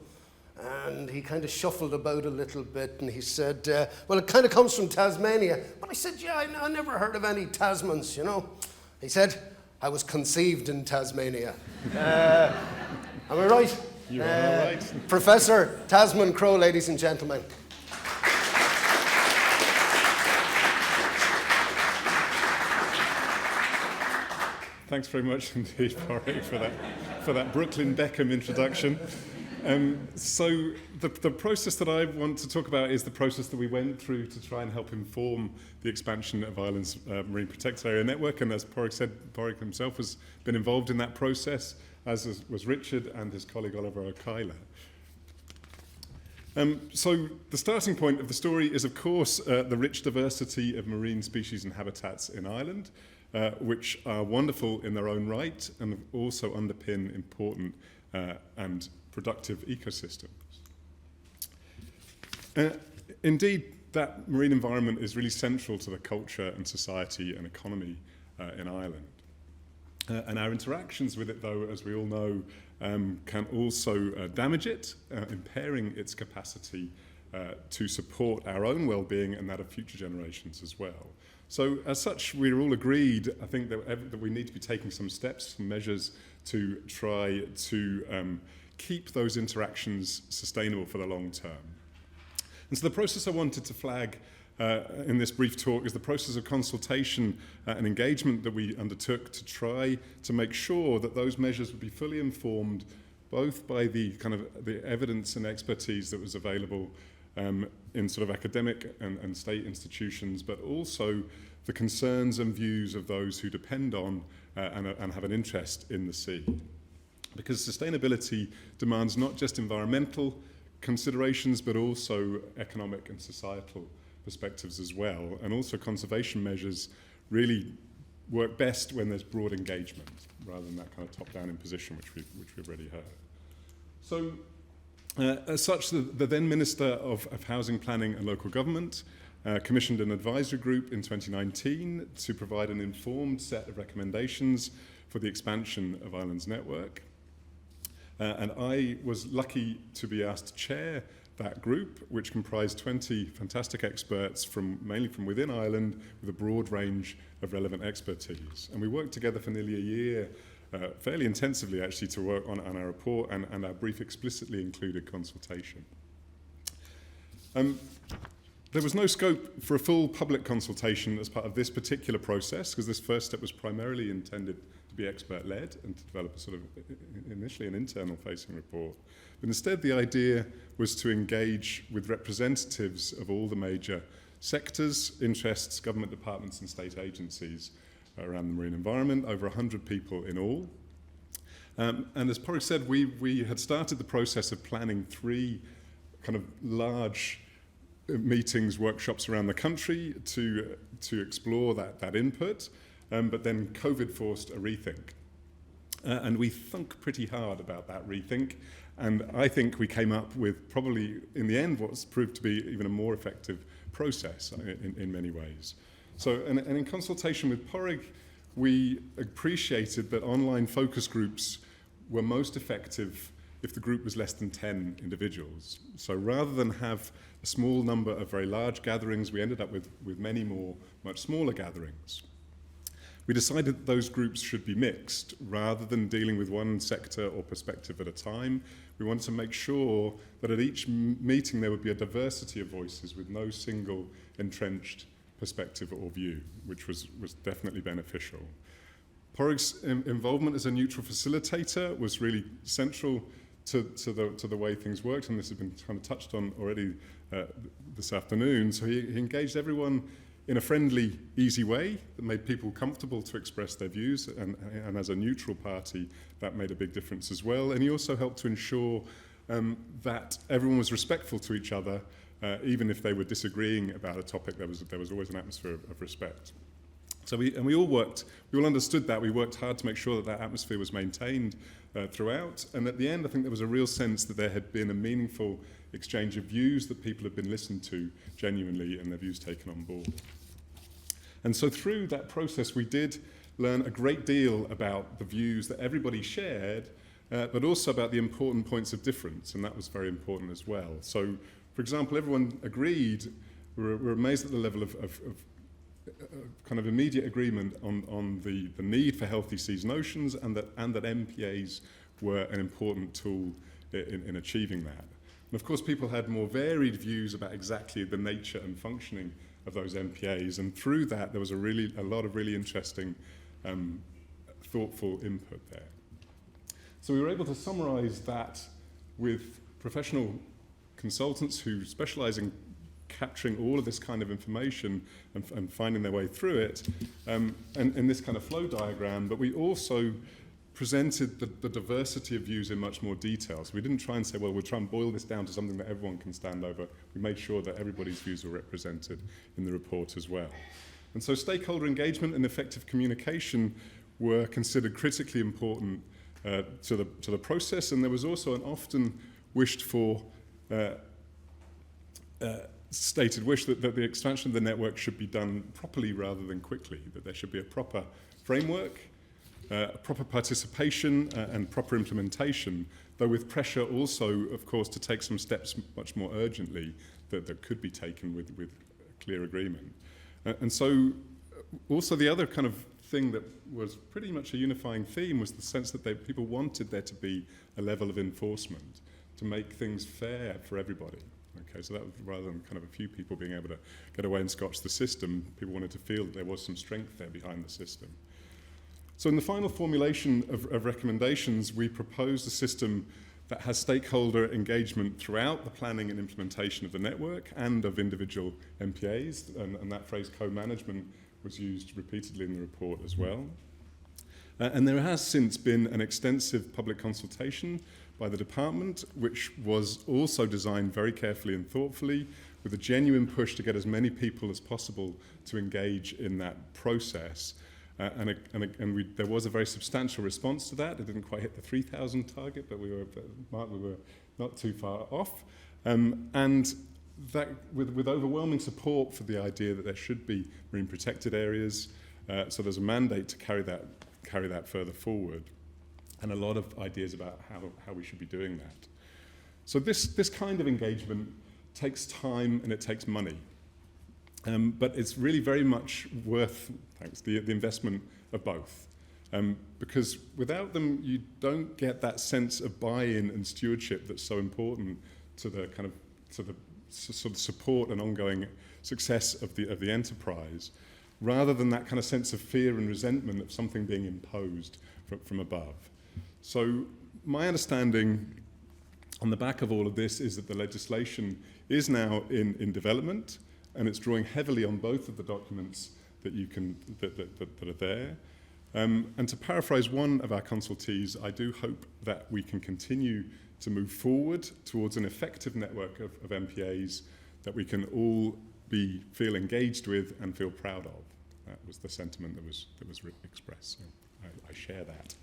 Speaker 1: And he kind of shuffled about a little bit, and he said, well, it kind of comes from Tasmania. But I said, yeah, I never heard of any Tasmans, you know. He said, I was conceived in Tasmania. Am I right?
Speaker 7: You are right.
Speaker 1: Professor Tasman Crowe, ladies and gentlemen.
Speaker 7: Thanks very much indeed, Porrick, for that Brooklyn Beckham introduction. So the process that I want to talk about is the process that we went through to try and help inform the expansion of Ireland's Marine Protected Area Network. And as Porrick said, Porrick himself has been involved in that process, as was Richard and his colleague Oliver O'Keiler. So the starting point of the story is, of course, the rich diversity of marine species and habitats in Ireland, which are wonderful in their own right and also underpin important and productive ecosystems. Indeed, that marine environment is really central to the culture and society and economy in Ireland. And our interactions with it, though, as we all know, can also damage it, impairing its capacity to support our own well-being and that of future generations as well. So, as such, we're all agreed, I think, that we need to be taking some steps, some measures to try to keep those interactions sustainable for the long term. And so the process I wanted to flag in this brief talk is the process of consultation and engagement that we undertook to try to make sure that those measures would be fully informed both by the kind of the evidence and expertise that was available in sort of academic and state institutions, but also the concerns and views of those who depend on and have an interest in the sea. Because sustainability demands not just environmental considerations, but also economic and societal perspectives as well. And also conservation measures really work best when there's broad engagement, rather than that kind of top-down imposition, which we've already heard. So, as such, the then Minister of Housing, Planning and Local Government commissioned an advisory group in 2019 to provide an informed set of recommendations for the expansion of Ireland's network. And I was lucky to be asked to chair that group, which comprised 20 fantastic experts mainly from within Ireland with a broad range of relevant expertise. And we worked together for nearly a year, fairly intensively actually, to work on our report, and our brief explicitly included consultation. There was no scope for a full public consultation as part of this particular process, because this first step was primarily intended to be expert-led and to develop a sort of initially an internal-facing report. But instead, the idea was to engage with representatives of all the major sectors, interests, government departments and state agencies around the marine environment, over 100 people in all. And as Porrick said, we had started the process of planning 3 kind of large meetings, workshops around the country to explore that input, but then COVID forced a rethink. And we thunk pretty hard about that rethink, and I think we came up with probably, in the end, what's proved to be even a more effective process in many ways. So, and in consultation with Porrick, we appreciated that online focus groups were most effective if the group was less than 10 individuals. So rather than have a small number of very large gatherings, we ended up with many more, much smaller gatherings. We decided that those groups should be mixed. Rather than dealing with one sector or perspective at a time, we wanted to make sure that at each meeting there would be a diversity of voices with no single entrenched perspective or view, which was definitely beneficial. Porrick's involvement as a neutral facilitator was really central to the way things worked, and this has been kind of touched on already this afternoon. So he engaged everyone in a friendly, easy way that made people comfortable to express their views, and as a neutral party, that made a big difference as well. And he also helped to ensure that everyone was respectful to each other, even if they were disagreeing about a topic. There was always an atmosphere of respect. So we all understood that. We worked hard to make sure that atmosphere was maintained throughout. And at the end, I think there was a real sense that there had been a meaningful exchange of views, that people had been listened to genuinely and their views taken on board. And so through that process, we did learn a great deal about the views that everybody shared, but also about the important points of difference, and that was very important as well. So, for example, everyone agreed, we were amazed at the level of kind of immediate agreement on the need for healthy seas and oceans, and that MPAs were an important tool in achieving that. And of course, people had more varied views about exactly the nature and functioning of those MPAs, and through that there was a lot of really interesting, thoughtful input there. So we were able to summarize that with professional consultants who specialize in capturing all of this kind of information and finding their way through it, and in this kind of flow diagram, but we also presented the diversity of views in much more detail. So we didn't try and say, well, we'll try and boil this down to something that everyone can stand over. We made sure that everybody's views were represented in the report as well. And so stakeholder engagement and effective communication were considered critically important to the process, and there was also an often wished for stated wish that the expansion of the network should be done properly rather than quickly, that there should be a proper framework, proper participation and proper implementation, though with pressure also, of course, to take some steps much more urgently that could be taken with clear agreement. And so also the other kind of thing that was pretty much a unifying theme was the sense that people wanted there to be a level of enforcement to make things fair for everybody. Okay, so that was, rather than kind of a few people being able to get away and scotch the system, people wanted to feel that there was some strength there behind the system. So in the final formulation of recommendations, we proposed a system that has stakeholder engagement throughout the planning and implementation of the network and of individual MPAs, and that phrase co-management was used repeatedly in the report as well. And there has since been an extensive public consultation by the department, which was also designed very carefully and thoughtfully, with a genuine push to get as many people as possible to engage in that process. There was a very substantial response to that. It didn't quite hit the 3,000 target, but we were not too far off. And that, with overwhelming support for the idea that there should be marine protected areas, so there's a mandate to carry that further forward, and a lot of ideas about how we should be doing that. So this kind of engagement takes time and it takes money. But it's really very much worth, the investment of both. Because without them, you don't get that sense of buy-in and stewardship that's so important to the sort of support and ongoing success of the enterprise, rather than that kind of sense of fear and resentment of something being imposed from above. So my understanding on the back of all of this is that the legislation is now in development, and it's drawing heavily on both of the documents that are there. And to paraphrase one of our consultees, I do hope that we can continue to move forward towards an effective network of MPAs that we can all feel engaged with and feel proud of. That was the sentiment that was expressed. So I share that.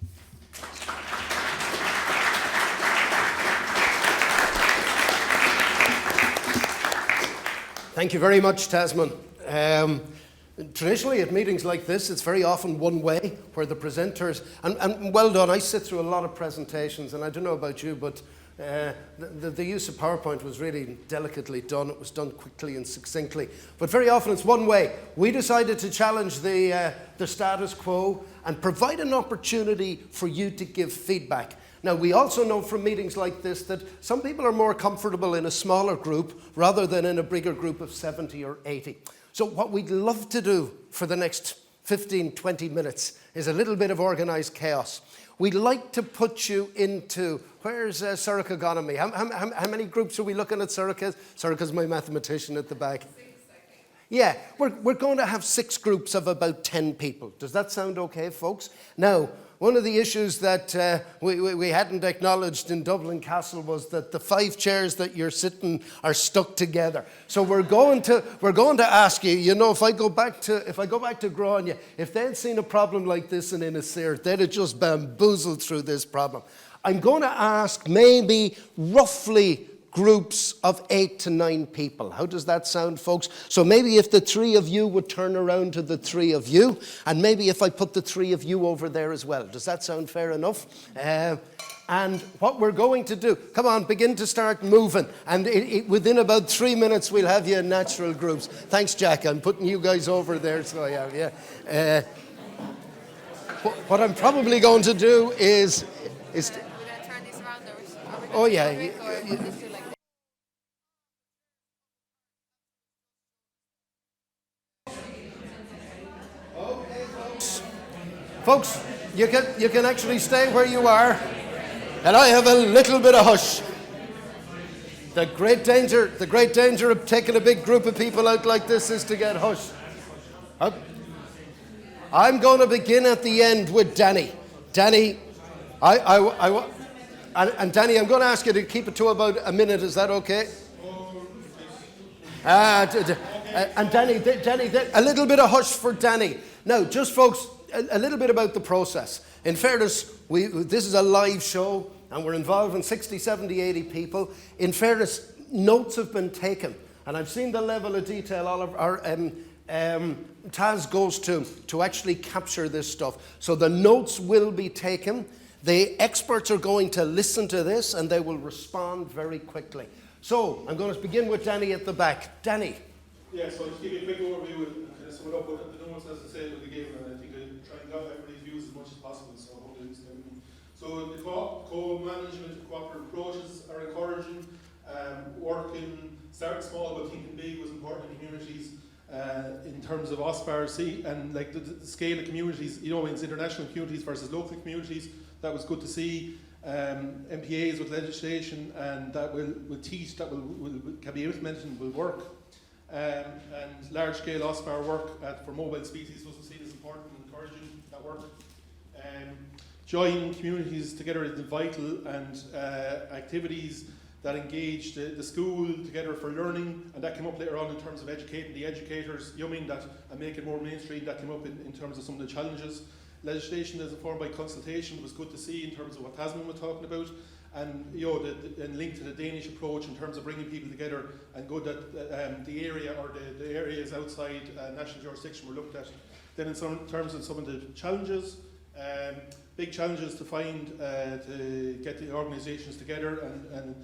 Speaker 1: Thank you very much, Tasman. Traditionally at meetings like this, it's very often one way, where the presenters, and well done, I sit through a lot of presentations, and I don't know about you, but the use of PowerPoint was really delicately done. It was done quickly and succinctly. But very often it's one way. We decided to challenge the status quo and provide an opportunity for you to give feedback. Now, we also know from meetings like this that some people are more comfortable in a smaller group rather than in a bigger group of 70 or 80. So what we'd love to do for the next 15, 20 minutes is a little bit of organised chaos. We'd like to put you into, where's Sorcha gone on me? How many groups are we looking at, Sorcha? Sorcha's my mathematician at the back. 6, I think. Yeah, we're going to have 6 groups of about 10 people. Does that sound okay, folks? Now, one of the issues that we hadn't acknowledged in Dublin Castle was that the 5 chairs that you're sitting are stuck together. So we're going to ask you, you know, if I go back to Grainne, if they'd seen a problem like this in Innisfree, they'd have just bamboozled through this problem. I'm going to ask maybe roughly groups of 8 to 9 people. How does that sound, folks? So maybe if the 3 of you would turn around to the 3 of you, and maybe if I put the 3 of you over there as well. Does that sound fair enough? And what we're going to do, come on, begin to start moving. And within about 3 minutes, we'll have you in natural groups. Thanks, Jack. I'm putting you guys over there, so I have, yeah. What I'm probably going to do is
Speaker 8: Will I turn this around, or
Speaker 1: oh, yeah. Folks, you can actually stay where you are, and I have a little bit of hush. The great danger of taking a big group of people out like this is to get hush. I'm going to begin at the end with Danny. Danny, and Danny, I'm going to ask you to keep it to about a minute. Is that okay? And Danny, a little bit of hush for Danny. Now, just folks, a little bit about the process. In fairness, this is a live show, and we're involving 60, 70, 80 people. In fairness, notes have been taken, and I've seen the level of detail all of our Taz goes to actually capture this stuff. So the notes will be taken. The experts are going to listen to this, and they will respond very quickly. So I'm going to begin with Danny at the back. Danny.
Speaker 9: Yeah, so I'll just give you a quick overview and sum it up with the notes as I said will be given, and I think I'll try and gather everybody's views as much as possible, so hopefully it's going to be. So the co-management and cooperative approaches are encouraging, Starting small but thinking big was important in communities. In terms of OSPAR, and like the scale of communities, you know, it's international communities versus local communities. That was good to see. MPAs with legislation and that will teach, that can be implemented and will work. And large-scale OSPAR work for mobile species was seen as important and encouraging that work. Joining communities together is vital, and activities that engage the school together for learning, and that came up later on in terms of educating the educators, and make it more mainstream. That came up in terms of some of the challenges. Legislation that's informed by consultation was good to see in terms of what Tasman was talking about, and and linked to the Danish approach in terms of bringing people together, and good that the area or the areas outside national jurisdiction were looked at. Then in terms of some of the challenges, big challenges to find, to get the organisations together and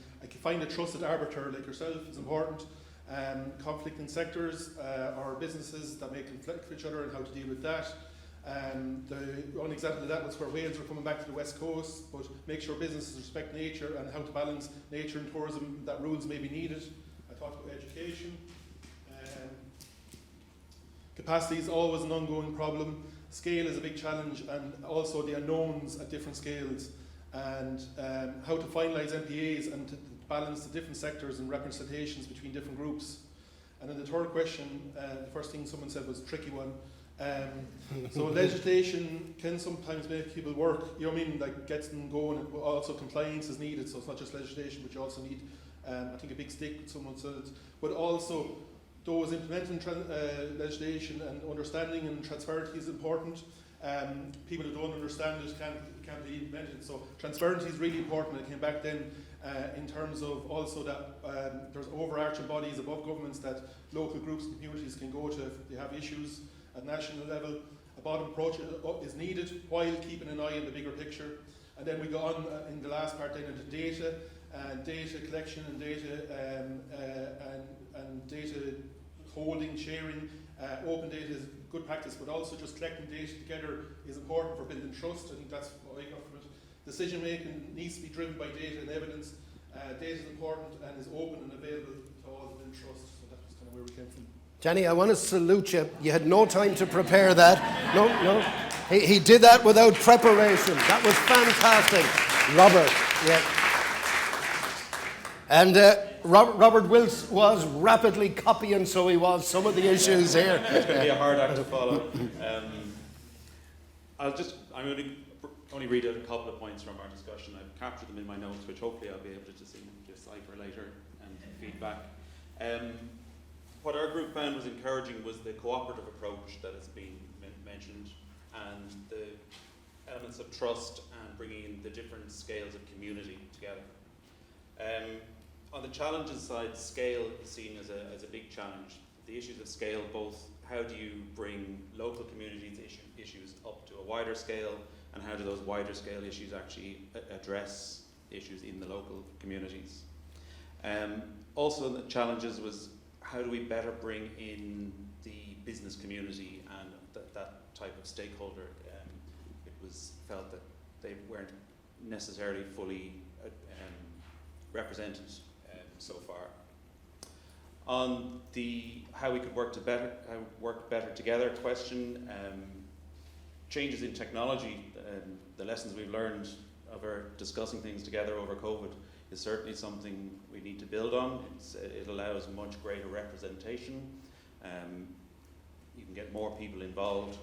Speaker 9: find a trusted arbiter like yourself is important. Conflicting sectors or businesses that may conflict with each other and how to deal with that. The one example of that was where Wales were coming back to the West Coast, but make sure businesses respect nature and how to balance nature and tourism, that rules may be needed. I talked about education. Capacity is always an ongoing problem. Scale is a big challenge, and also the unknowns at different scales, and how to finalise MPAs and to balance the different sectors and representations between different groups. And then the third question, the first thing someone said was a tricky one. So legislation can sometimes make people work, you know what I mean, like gets them going. Also compliance is needed, so it's not just legislation, but you also need, I think, a big stick, someone said it, but also those implementing legislation and understanding and transparency is important. People who don't understand it can't be implemented. So transparency is really important. It came back then in terms of also that there's overarching bodies above governments that local groups and communities can go to if they have issues at national level. A bottom approach is needed while keeping an eye on the bigger picture. And then we go on in the last part then into data collection and data holding, sharing. Open data is good practice, but also just collecting data together is important for building trust. I think that's what I got from it. Decision making needs to be driven by data and evidence. Data is important and is open and available to all to build trust. So that was kind of where we came from.
Speaker 1: Johnny, I want to salute you. You had no time to prepare that. No. He did that without preparation. That was fantastic. Robert, yeah. And Robert Wills was rapidly copying, so he was, some of the issues here.
Speaker 10: It's going to be a hard act to follow. I'm going to only read out a couple of points from our discussion. I've captured them in my notes, which hopefully I'll be able to decipher later and feedback. What our group found was encouraging was the cooperative approach that has been mentioned, and the elements of trust and bringing in the different scales of community together. On the challenges side, scale is seen as a big challenge. The issues of scale, both how do you bring local communities' issues up to a wider scale, and how do those wider scale issues actually address issues in the local communities. Also the challenges was how do we better bring in the business community and that type of stakeholder. It was felt that they weren't necessarily fully represented so far. On the how we could work better together question, changes in technology, the lessons we've learned over discussing things together over COVID is certainly something we need to build on. It allows much greater representation. You can get more people involved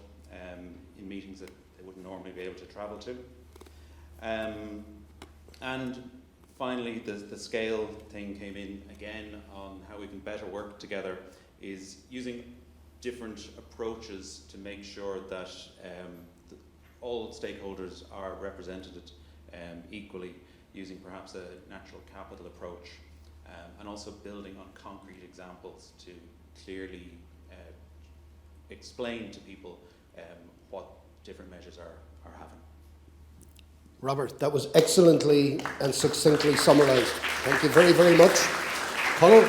Speaker 10: in meetings that they wouldn't normally be able to travel to. And finally, the scale thing came in again on how we can better work together, is using different approaches to make sure that all stakeholders are represented equally, using perhaps a natural capital approach, and also building on concrete examples to clearly explain to people what different measures are having.
Speaker 1: Robert, that was excellently and succinctly summarised. Thank you very, very much. Conor?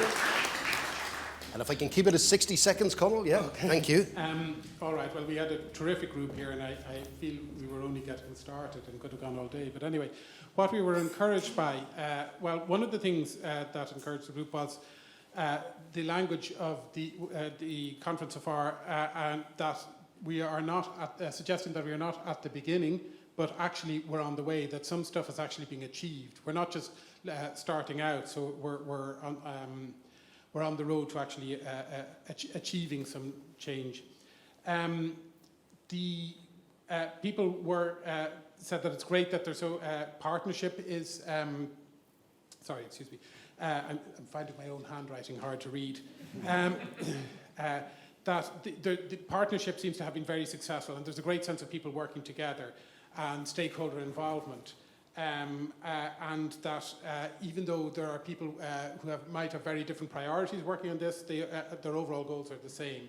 Speaker 1: And if I can keep it at 60 seconds, Conal, yeah, thank you.
Speaker 11: All right, well, we had a terrific group here, and I feel we were only getting started and could have gone all day. But anyway, what we were encouraged by, well, one of the things that encouraged the group was the language of the conference so far, and that we are not suggesting that we are not at the beginning, but actually we're on the way, that some stuff is actually being achieved. We're not just starting out, so we're on the road to actually achieving some change. The people said that it's great that there's partnership is, sorry, excuse me, I'm finding my own handwriting hard to read. That the partnership seems to have been very successful, and there's a great sense of people working together and stakeholder involvement. And that even though there are people who might have very different priorities working on this, their overall goals are the same.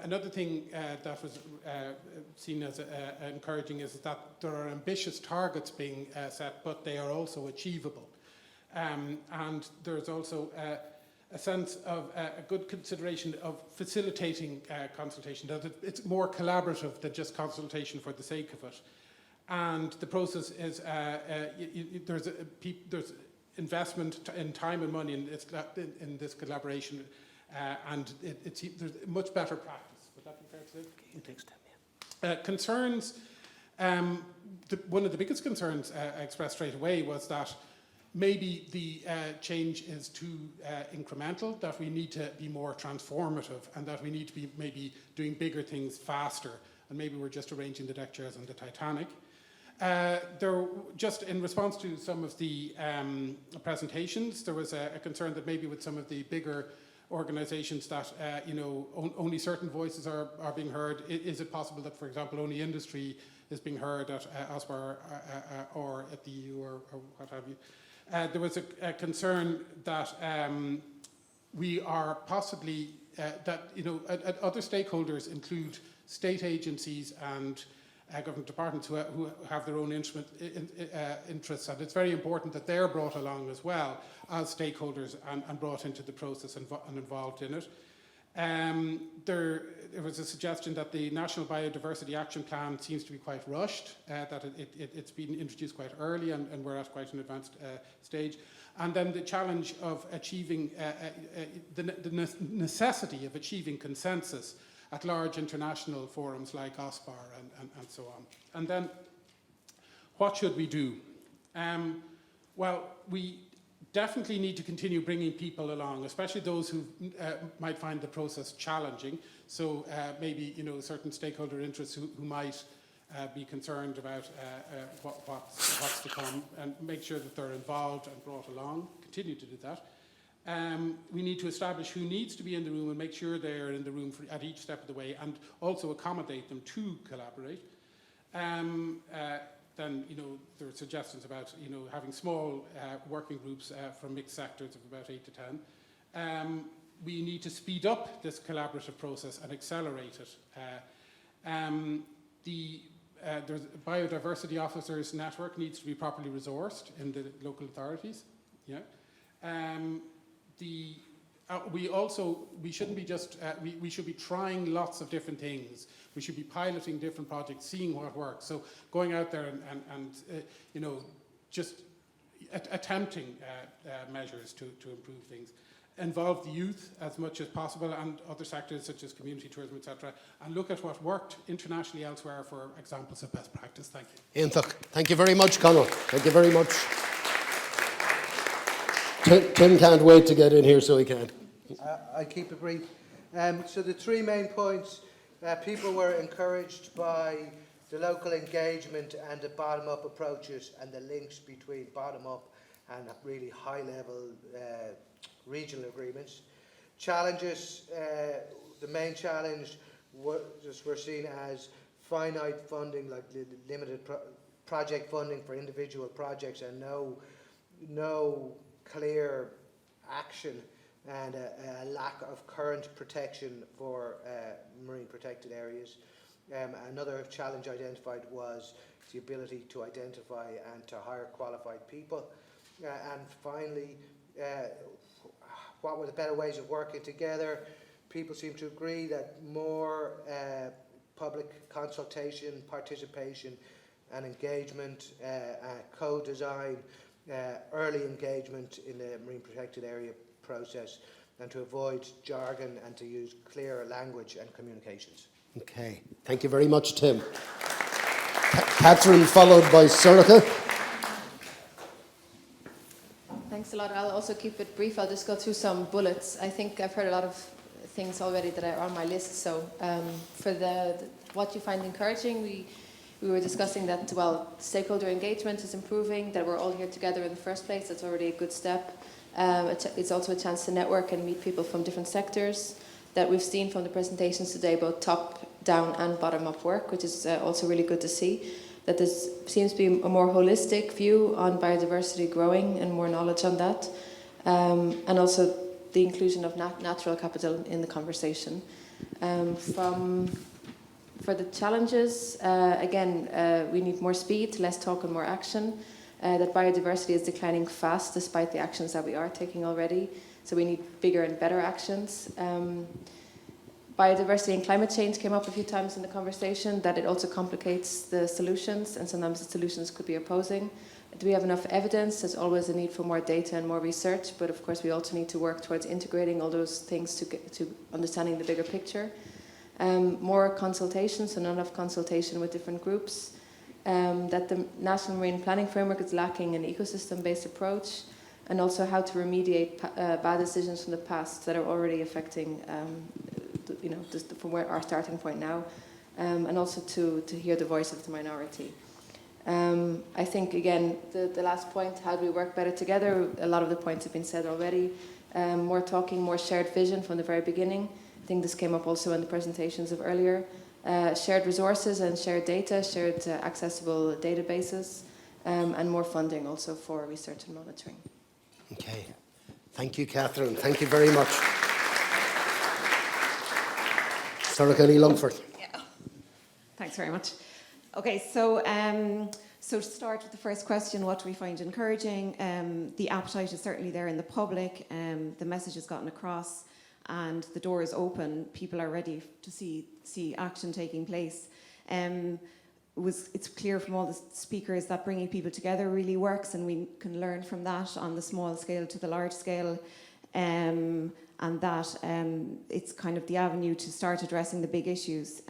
Speaker 11: Another thing that was seen as encouraging is that there are ambitious targets being set, but they are also achievable. And there's also a sense of a good consideration of facilitating consultation, that it's more collaborative than just consultation for the sake of it. And the process is, there's investment in time and money in this collaboration, and there's much better practice. Would that be fair to say?
Speaker 1: It takes time, yeah.
Speaker 11: Concerns, one of the biggest concerns I expressed straight away was that maybe the change is too incremental, that we need to be more transformative, and that we need to be maybe doing bigger things faster, and maybe we're just arranging the deck chairs on the Titanic. Just in response to some of the presentations, there was a concern that maybe with some of the bigger organisations that only certain voices are being heard. Is it possible that, for example, only industry is being heard at OSPAR or at the EU or what have you? There was a concern that we are possibly other stakeholders include state agencies and government departments who have their own interests, and it's very important that they're brought along as well as stakeholders and brought into the process and involved in it. There was a suggestion that the National Biodiversity Action Plan seems to be quite rushed, that it's been introduced quite early and we're at quite an advanced stage. And then the challenge of achieving, the necessity of achieving consensus at large international forums like OSPAR and so on. And then, what should we do? Well, we definitely need to continue bringing people along, especially those who might find the process challenging. So maybe certain stakeholder interests who might be concerned about what's to come, and make sure that they're involved and brought along. Continue to do that. We need to establish who needs to be in the room and make sure they're in the room at each step of the way, and also accommodate them to collaborate. Then, there are suggestions about, having small working groups from mixed sectors of about 8 to 10. We need to speed up this collaborative process and accelerate it. There's a biodiversity officers network needs to be properly resourced in the local authorities. Yeah. We shouldn't be just, we should be trying lots of different things. We should be piloting different projects, seeing what works. So going out there and just attempting measures to improve things. Involve the youth as much as possible and other sectors such as community tourism, etc. And look at what worked internationally elsewhere for examples of best practice. Thank you.
Speaker 1: Thank you very much, Conal. Thank you very much. Tim can't wait to get in here, so he can.
Speaker 12: I'll keep it brief. So the three main points, people were encouraged by the local engagement and the bottom-up approaches and the links between bottom-up and really high-level regional agreements. Challenges, the main challenge were seen as finite funding, like limited project funding for individual projects, and no clear action, and a lack of current protection for marine protected areas. Another challenge identified was the ability to identify and to hire qualified people. And finally, what were the better ways of working together. People seem to agree that more public consultation, participation and engagement, co-design, early engagement in the marine protected area process, and to avoid jargon and to use clearer language and communications.
Speaker 1: Okay, thank you very much, Tim. Catherine, followed by Sorcha.
Speaker 13: Thanks a lot. I'll also keep it brief. I'll just go through some bullets. I think I've heard a lot of things already that are on my list. So for what you find encouraging, we were discussing that, well, stakeholder engagement is improving, that we're all here together in the first place. That's already a good step. It's also a chance to network and meet people from different sectors. That we've seen from the presentations today, both top-down and bottom-up work, which is also really good to see. That there seems to be a more holistic view on biodiversity growing and more knowledge on that. And also the inclusion of natural capital in the conversation. For the challenges, again, we need more speed, less talk and more action. That biodiversity is declining fast despite the actions that we are taking already. So we need bigger and better actions. Biodiversity and climate change came up a few times in the conversation, that it also complicates the solutions, and sometimes the solutions could be opposing. Do we have enough evidence? There's always a need for more data and more research, but of course we also need to work towards integrating all those things to get to understanding the bigger picture. More consultation, so not enough consultation with different groups. That the National Marine Planning Framework is lacking an ecosystem-based approach, and also how to remediate bad decisions from the past that are already affecting, just from where our starting point now, and also to hear the voice of the minority. I think, again, the last point, how do we work better together? A lot of the points have been said already. More talking, more shared vision from the very beginning. I think this came up also in the presentations of earlier. Shared resources and shared data, shared accessible databases, and more funding also for research and monitoring.
Speaker 1: Okay. Thank you, Catherine. Thank you very much. Sorcha Longford.
Speaker 14: Yeah. Thanks very much. Okay, so to start with the first question, what do we find encouraging? The appetite is certainly there in the public. The message has gotten across, and the door is open. People are ready to see action taking place. It's clear from all the speakers that bringing people together really works, and we can learn from that on the small scale to the large scale, and that it's kind of the avenue to start addressing the big issues.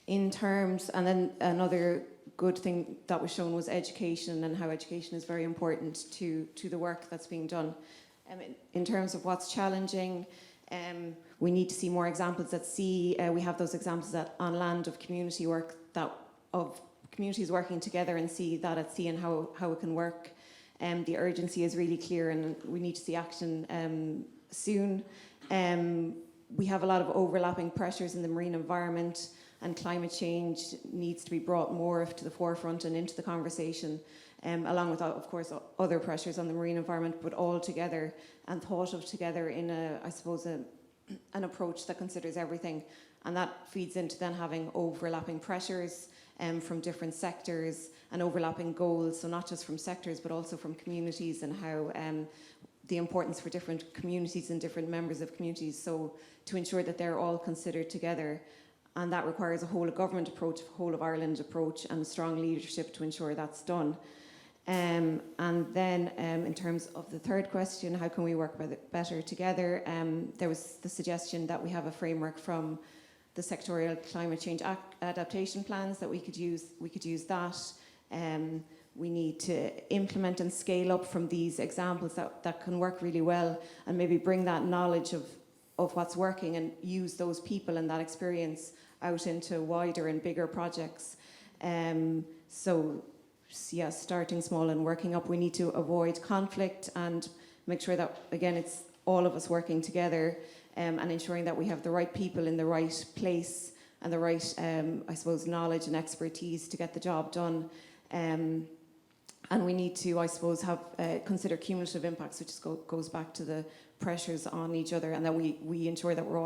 Speaker 14: In terms, and then another good thing that was shown was education, and how education is very important to the work that's being done. In terms of what's challenging, we need to see more examples at sea. We have those examples on land of community work, of communities working together, and see that at sea and how it can work. The urgency is really clear, and we need to see action soon. We have a lot of overlapping pressures in the marine environment, and climate change needs to be brought more to the forefront and into the conversation, along with, of course, other pressures on the marine environment, but all together and thought of together in an approach that considers everything. And that feeds into then having overlapping pressures from different sectors and overlapping goals, so not just from sectors but also from communities, and how the importance for different communities and different members of communities, so to ensure that they're all considered together. And that requires a whole of government approach, a whole of Ireland approach, and strong leadership to ensure that's done. And then in terms of the third question, how can we work better together? There was the suggestion that we have a framework from the sectorial climate change adaptation plans that we could use. We could use that. We need to implement and scale up from these examples that can work really well, and maybe bring that knowledge of what's working and use those people and that experience out into wider and bigger projects. Starting small and working up. We need to avoid conflict and make sure that, again, it's all of us working together, and ensuring that we have the right people in the right place and the right, knowledge and expertise to get the job done. And we need to, consider cumulative impacts, which goes back to the pressures on each other, and that we ensure that we're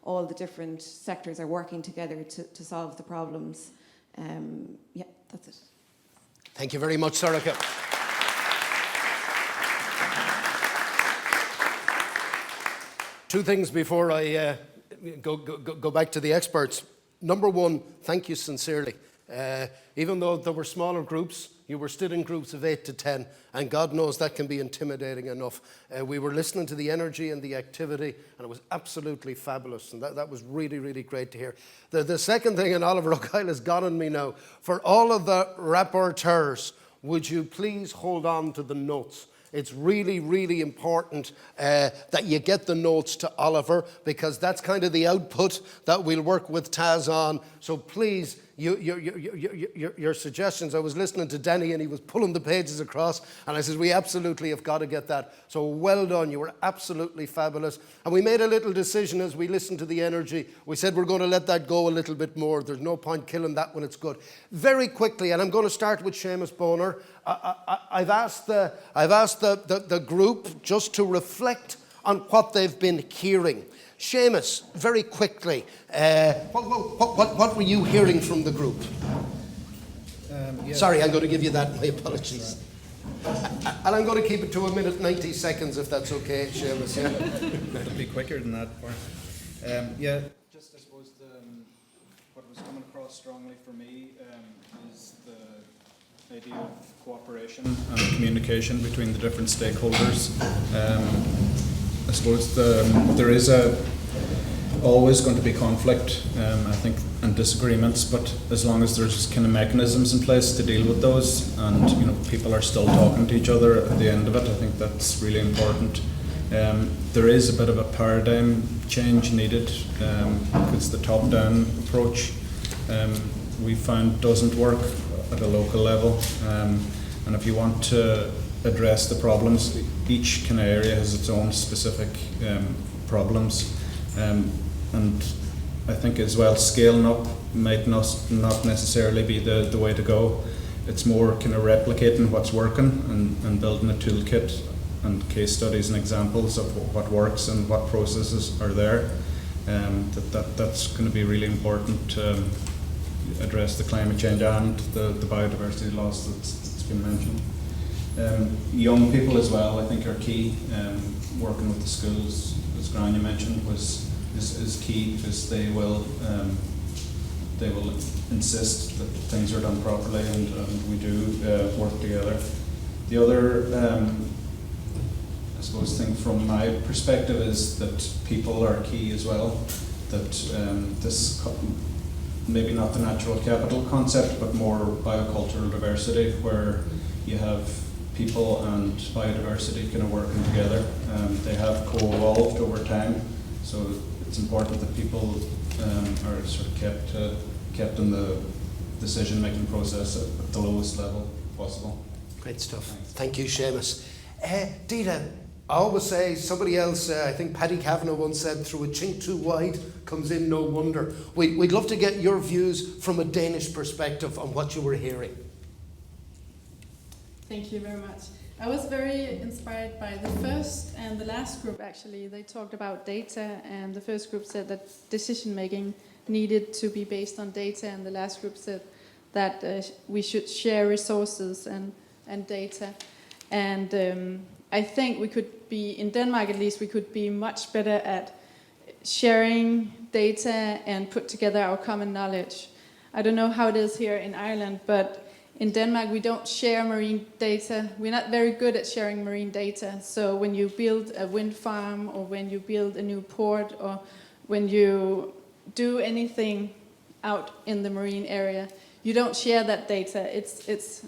Speaker 14: all the different sectors are working together to solve the problems. That's it.
Speaker 1: Thank you very much, Sorcha. Two things before I go back to the experts. Number one, thank you sincerely. Even though there were smaller groups, you were still in groups of 8 to 10, and God knows that can be intimidating enough. We were listening to the energy and the activity, and it was absolutely fabulous, and that was really, really great to hear. The second thing, and Oliver O'Kyle has got on me now, for all of the rapporteurs, would you please hold on to the notes? It's really, really important that you get the notes to Oliver, because that's kind of the output that we'll work with Taz on. So please, your suggestions. I was listening to Denny and he was pulling the pages across, and I said, we absolutely have got to get that. So well done, you were absolutely fabulous. And we made a little decision as we listened to the energy. We said we're going to let that go a little bit more. There's no point killing that when it's good. Very quickly, and I'm going to start with Seamus Boner. I've asked the group just to reflect on what they've been hearing. Seamus, very quickly, what were you hearing from the group? Sorry, I'm going to give you that. My apologies. And I'm going to keep it to 1 minute 90 seconds, if that's okay, Seamus. Yeah?
Speaker 3: It'll be quicker than that. Just I suppose what was coming across strongly for me is the idea of cooperation and communication between the different stakeholders. I suppose there is always going to be conflict, I think, and disagreements, but as long as there's kind of mechanisms in place to deal with those, and people are still talking to each other at the end of it, I think that's really important. There is a bit of a paradigm change needed, because the top-down approach we found doesn't work at a local level, and if you want to address the problems, each kind of area has its own specific problems, and I think as well scaling up might not necessarily be the way to go. It's more kind of replicating what's working and building a toolkit and case studies and examples of what works and what processes are there. That's going to be really important to address the climate change and the biodiversity loss that's been mentioned. Young people as well, I think, are key. Working with the schools, as Grainne mentioned, is key, because they will insist that things are done properly, and we do work together. The other, I suppose, thing from my perspective is that people are key as well. That this maybe not the natural capital concept, but more biocultural diversity, where you have people and biodiversity kind of working together. They have co-evolved over time, so it's important that people are sort of kept in the decision-making process at the lowest level possible.
Speaker 1: Great stuff.
Speaker 3: Thanks.
Speaker 1: Thank you, Seamus. Ditte, I always say, somebody else, I think Paddy Kavanagh once said, through a chink too wide comes in no wonder. We'd love to get your views from a Danish perspective on what you were hearing.
Speaker 4: Thank you very much. I was very inspired by the first and the last group, actually. They talked about data, and the first group said that decision-making needed to be based on data, and the last group said that we should share resources and data. And I think we could be, in Denmark at least, we could be much better at sharing data and put together our common knowledge. I don't know how it is here in Ireland, but in Denmark, we don't share marine data. We're not very good at sharing marine data. So when you build a wind farm, or when you build a new port, or when you do anything out in the marine area, you don't share that data. It's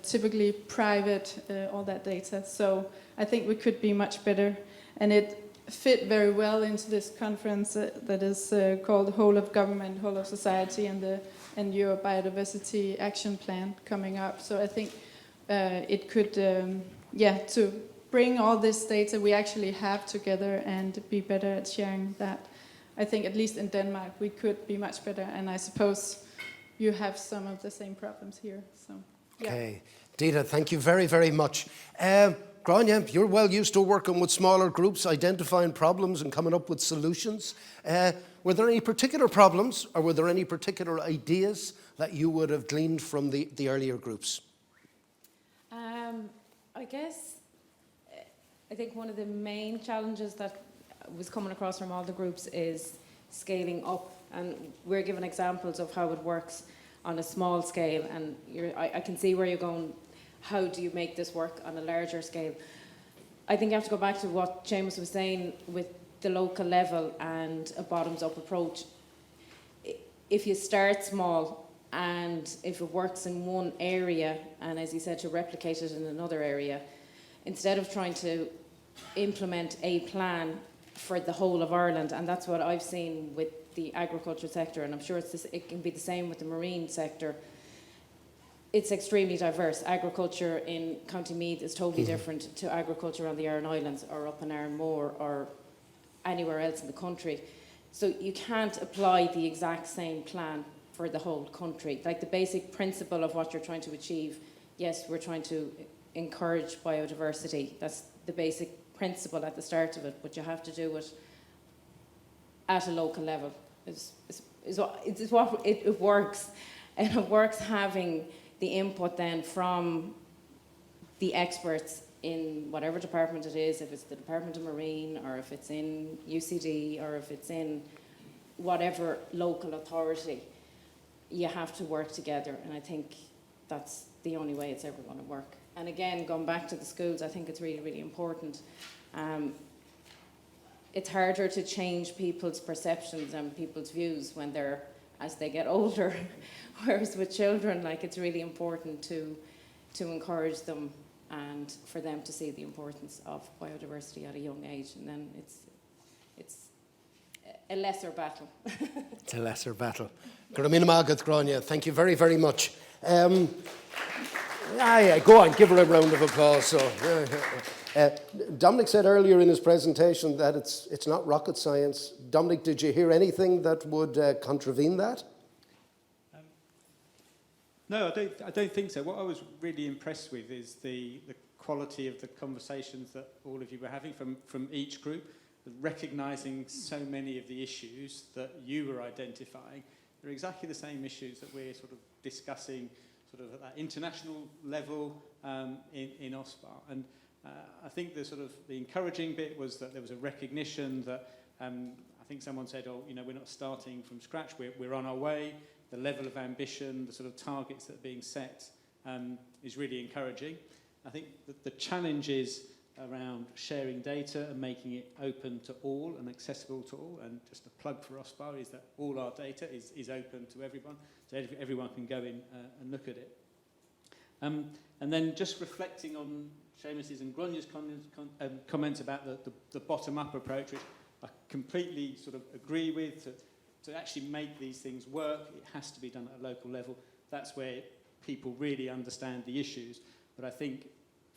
Speaker 4: typically private, all that data. So I think we could be much better. And it fit very well into this conference that is called Whole of Government, Whole of Society, and your biodiversity action plan coming up. So I think it could, to bring all this data we actually have together and be better at sharing that. I think at least in Denmark we could be much better, and I suppose you have some of the same problems here. So, yeah.
Speaker 1: Okay, Ditte, thank you very, very much. Grainne, you're well used to working with smaller groups, identifying problems and coming up with solutions. Were there any particular problems, or were there any particular ideas that you would have gleaned from the earlier groups?
Speaker 5: I guess I think one of the main challenges that was coming across from all the groups is scaling up, and we're given examples of how it works on a small scale, and I can see where you're going. How do you make this work on a larger scale? I think you have to go back to what Seamus was saying with the local level and a bottoms-up approach. If you start small and if it works in one area, and as you said, to replicate it in another area, instead of trying to implement a plan for the whole of Ireland, and that's what I've seen with the agriculture sector, and I'm sure it can be the same with the marine sector. It's extremely diverse. Agriculture in County Meath is totally different to agriculture on the Aran Islands or up in Aranmore or anywhere else in the country. So you can't apply the exact same plan for the whole country. Like the basic principle of what you're trying to achieve, yes, we're trying to encourage biodiversity. That's the basic principle at the start of it, but you have to do it at a local level. It works. And it works having the input then from the experts in whatever department it is, if it's the Department of Marine or if it's in UCD or if it's in whatever local authority. You have to work together, and I think that's the only way it's ever going to work. And again, going back to the schools, I think it's really, really important. It's harder to change people's perceptions and people's views when they're, as they get older, whereas with children, like, it's really important to encourage them and for them to see the importance of biodiversity at a young age, and then it's a lesser battle.
Speaker 1: It's a lesser battle. Grainne, thank you very, very much. Go on, give her a round of applause. So, Dominic said earlier in his presentation that it's not rocket science. Dominic, did you hear anything that would contravene that?
Speaker 6: No, I don't think so. What I was really impressed with is the quality of the conversations that all of you were having from each group, recognising so many of the issues that you were identifying. They're exactly the same issues that we're sort of discussing sort of at that international level in OSPAR. And I think the encouraging bit was that there was a recognition that I think someone said, we're not starting from scratch, we're on our way. The level of ambition, the sort of targets that are being set is really encouraging. I think that the challenge is around sharing data and making it open to all and accessible to all. And just a plug for OSPAR is that all our data is open to everyone, so everyone can go in and look at it. And then just reflecting on Seamus's and Grainne's comments about the bottom-up approach, which I completely sort of agree with. To actually make these things work, it has to be done at a local level. That's where people really understand the issues. But I think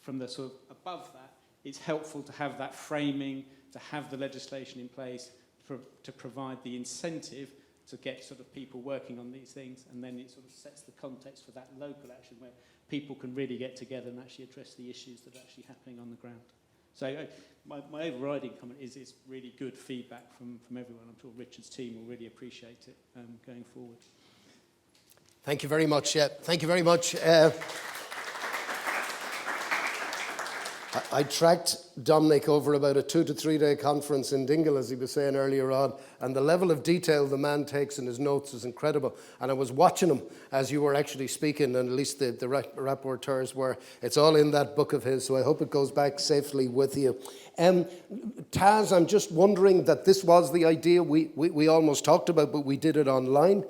Speaker 6: from the sort of above that, it's helpful to have that framing, to have the legislation in place, to provide the incentive to get sort of people working on these things, and then it sort of sets the context for that local action where people can really get together and actually address the issues that are actually happening on the ground. So my overriding comment is it's really good feedback from everyone. I'm sure Richard's team will really appreciate it going forward.
Speaker 1: Thank you very much. Thank you very much. I tracked Dominic over about a 2 to 3 day conference in Dingle, as he was saying earlier on, and the level of detail the man takes in his notes is incredible. And I was watching him as you were actually speaking, and at least the rapporteurs were. It's all in that book of his, so I hope it goes back safely with you. Taz, I'm just wondering that this was the idea we almost talked about, but we did it online.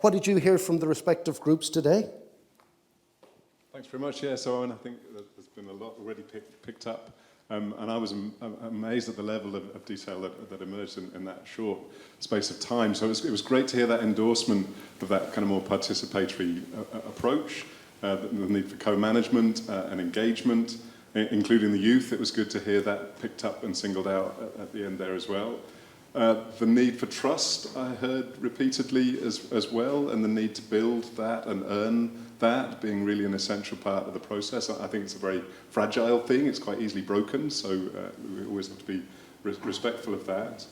Speaker 1: What did you hear from the respective groups today?
Speaker 7: Thanks very much. Yeah, so I think there's been a lot already picked up, and I was amazed at the level of detail that emerged in that short space of time. So it was great to hear that endorsement of that kind of more participatory approach, the need for co-management and engagement, including the youth. It was good to hear that picked up and singled out at the end there as well. The need for trust I heard repeatedly as well, and the need to build that and earn that being really an essential part of the process. I think it's a very fragile thing. It's quite easily broken, so we always have to be respectful of that.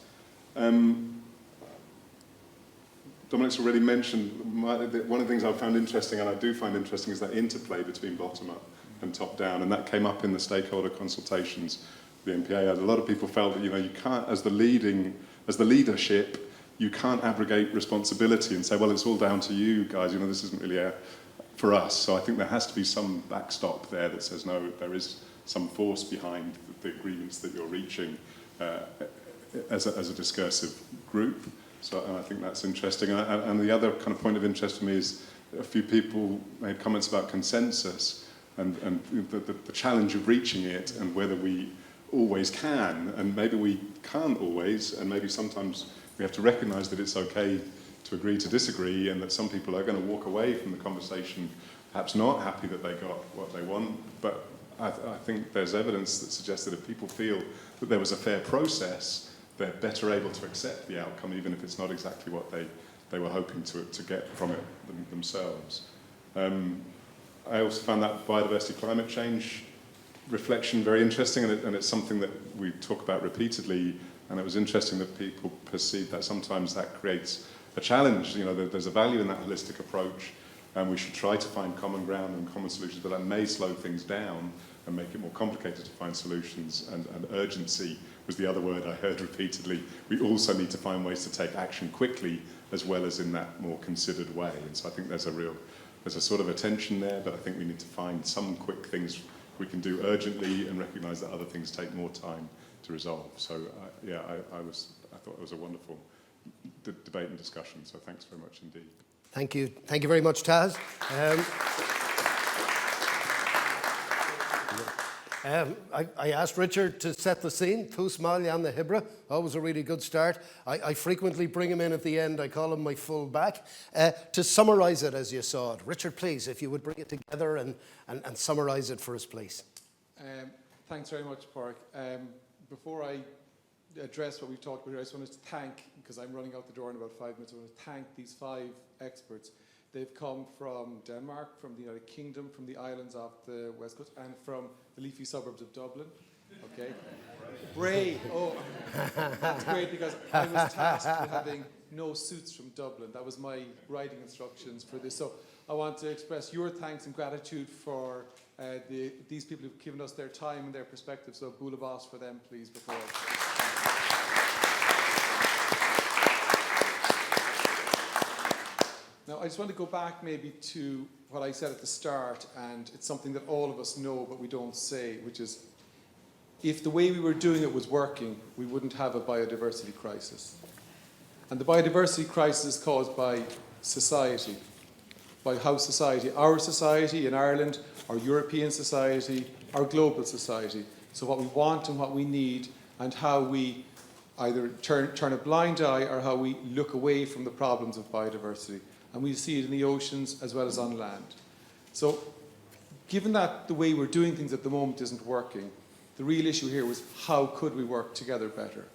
Speaker 7: Dominic's already mentioned, one of the things I found interesting, and I do find interesting, is that interplay between bottom-up and top-down, and that came up in the stakeholder consultations the MPA, a lot of people felt that, you can't, as the leadership, you can't abrogate responsibility and say, well, it's all down to you guys, this isn't really for us. So I think there has to be some backstop there that says, no, there is some force behind the agreements that you're reaching as a discursive group. So and I think that's interesting. And the other kind of point of interest for me is a few people made comments about consensus and the challenge of reaching it and whether we always can, and maybe we can't always, and maybe sometimes we have to recognise that it's okay to agree to disagree, and that some people are going to walk away from the conversation perhaps not happy that they got what they want. But I think there's evidence that suggests that if people feel that there was a fair process, they're better able to accept the outcome, even if it's not exactly what they were hoping to get from it themselves. I also found that biodiversity climate change reflection very interesting, and it's something that we talk about repeatedly, and it was interesting that people perceive that sometimes that creates a challenge. There's a value in that holistic approach, and we should try to find common ground and common solutions, but that may slow things down and make it more complicated to find solutions, and urgency was the other word I heard repeatedly. We also need to find ways to take action quickly as well as in that more considered way, and so I think there's a sort of a tension there, but I think we need to find some quick things we can do urgently and recognise that other things take more time to resolve. So I thought it was a wonderful debate and discussion, so thanks very much indeed.
Speaker 1: Thank you very much, Taz. I asked Richard to set the scene. Tusmal Jan the Hibra, always a really good start. I frequently bring him in at the end. I call him my full back. To summarise it as you saw it. Richard, please, if you would bring it together and summarise it for us, please.
Speaker 2: Thanks very much, Park. Before I address what we've talked about here, I just wanted to thank, because I'm running out the door in about 5 minutes, I want to thank these 5 experts. They've come from Denmark, from the United Kingdom, from the islands off the west coast, and from the leafy suburbs of Dublin. Okay? Bray. Oh, that's great, because I was tasked with having no suits from Dublin. That was my writing instructions for this. So I want to express your thanks and gratitude for these people who've given us their time and their perspective. So Bula Boss for them, please, before Now, I just want to go back maybe to what I said at the start, and it's something that all of us know but we don't say, which is, if the way we were doing it was working, we wouldn't have a biodiversity crisis. And the biodiversity crisis is caused by society, by how society, our society in Ireland, our European society, our global society. So what we want and what we need, and how we either turn a blind eye or how we look away from the problems of biodiversity. And we see it in the oceans as well as on land. So given that the way we're doing things at the moment isn't working, the real issue here was how could we work together better?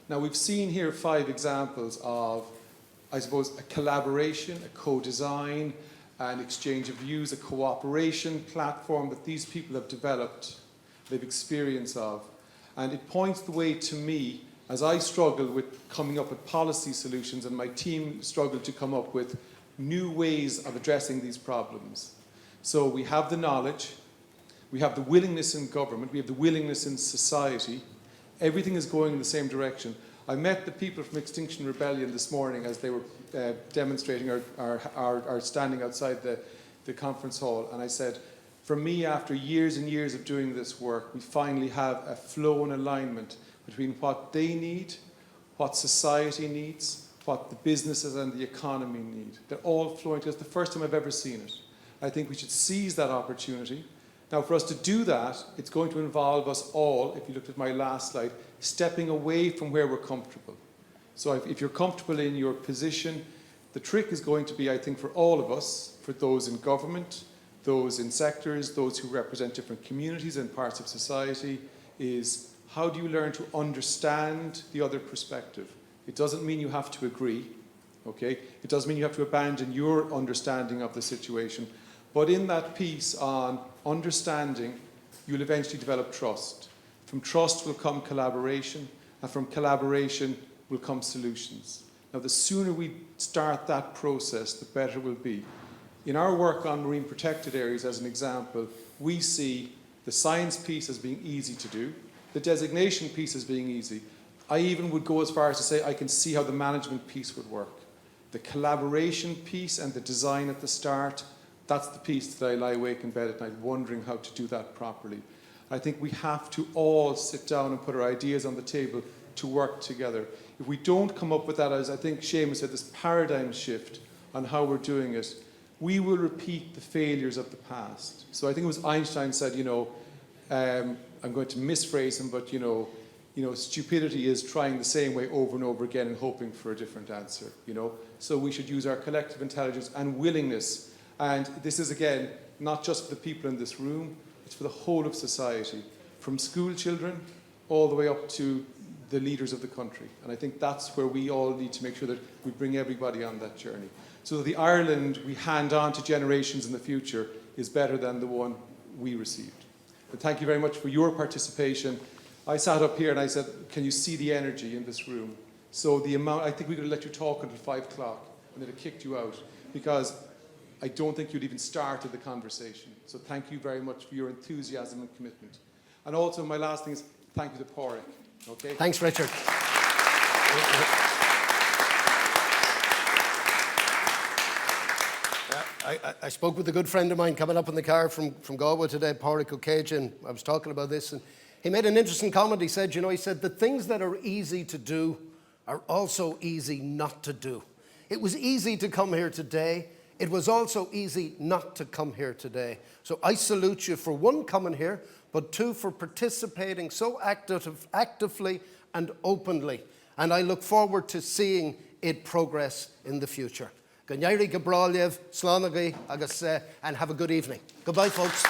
Speaker 2: Now we've seen here 5 examples of, I suppose, a collaboration, a co-design, an exchange of views, a cooperation platform that these people have developed, they've experience of. And it points the way to me as I struggle with coming up with policy solutions, and my team struggled to come up with new ways of addressing these problems. So we have the knowledge, we have the willingness in government, we have the willingness in society. Everything is going in the same direction. I met the people from Extinction Rebellion this morning as they were demonstrating or standing outside the conference hall, and I said, for me, after years and years of doing this work, we finally have a flow and alignment between what they need, what society needs, what the businesses and the economy need. They're all flowing together. It's the first time I've ever seen it. I think we should seize that opportunity. Now, for us to do that, it's going to involve us all, if you looked at my last slide, stepping away from where we're comfortable. So if you're comfortable in your position, the trick is going to be, I think, for all of us, for those in government, those in sectors, those who represent different communities and parts of society, is how do you learn to understand the other perspective? It doesn't mean you have to agree, okay? It doesn't mean you have to abandon your understanding of the situation. But in that piece on understanding, you'll eventually develop trust. From trust will come collaboration, and from collaboration will come solutions. Now, the sooner we start that process, the better it will be. In our work on marine protected areas, as an example, we see the science piece as being easy to do.
Speaker 15: the designation piece as being easy. I even would go as far as to say I can see how the management piece would work. The collaboration piece and the design at the start, that's the piece that I lie awake in bed at night wondering how to do that properly. I think we have to all sit down and put our ideas on the table to work together. If we don't come up with that, as I think Seamus said, this paradigm shift on how we're doing it, we will repeat the failures of the past. So I think it was Einstein said, I'm going to misphrase him, but stupidity is trying the same way over and over again and hoping for a different answer. So we should use our collective intelligence and willingness. And this is, again, not just for the people in this room, it's for the whole of society, from school children all the way up to the leaders of the country. And I think that's where we all need to make sure that we bring everybody on that journey. So that the Ireland we hand on to generations in the future is better than the one we received. But thank you very much for your participation. I sat up here and I said, can you see the energy in this room? So the amount, I think we could have let you talk until 5 o'clock and then it kicked you out because I don't think you'd even started the conversation. So thank you very much for your enthusiasm and commitment. And also my last thing is thank you to Pádraig. Okay?
Speaker 1: Thanks, Richard. I spoke with a good friend of mine coming up in the car from Galway today, Pádraig O'Céigean. I was talking about this, and he made an interesting comment. He said, he said, the things that are easy to do are also easy not to do. It was easy to come here today. It was also easy not to come here today. So I salute you for one, coming here, but two, for participating so actively and openly. And I look forward to seeing it progress in the future. Gainneiri Gabraliev, Slánagaí, agus, and have a good evening. Goodbye, folks.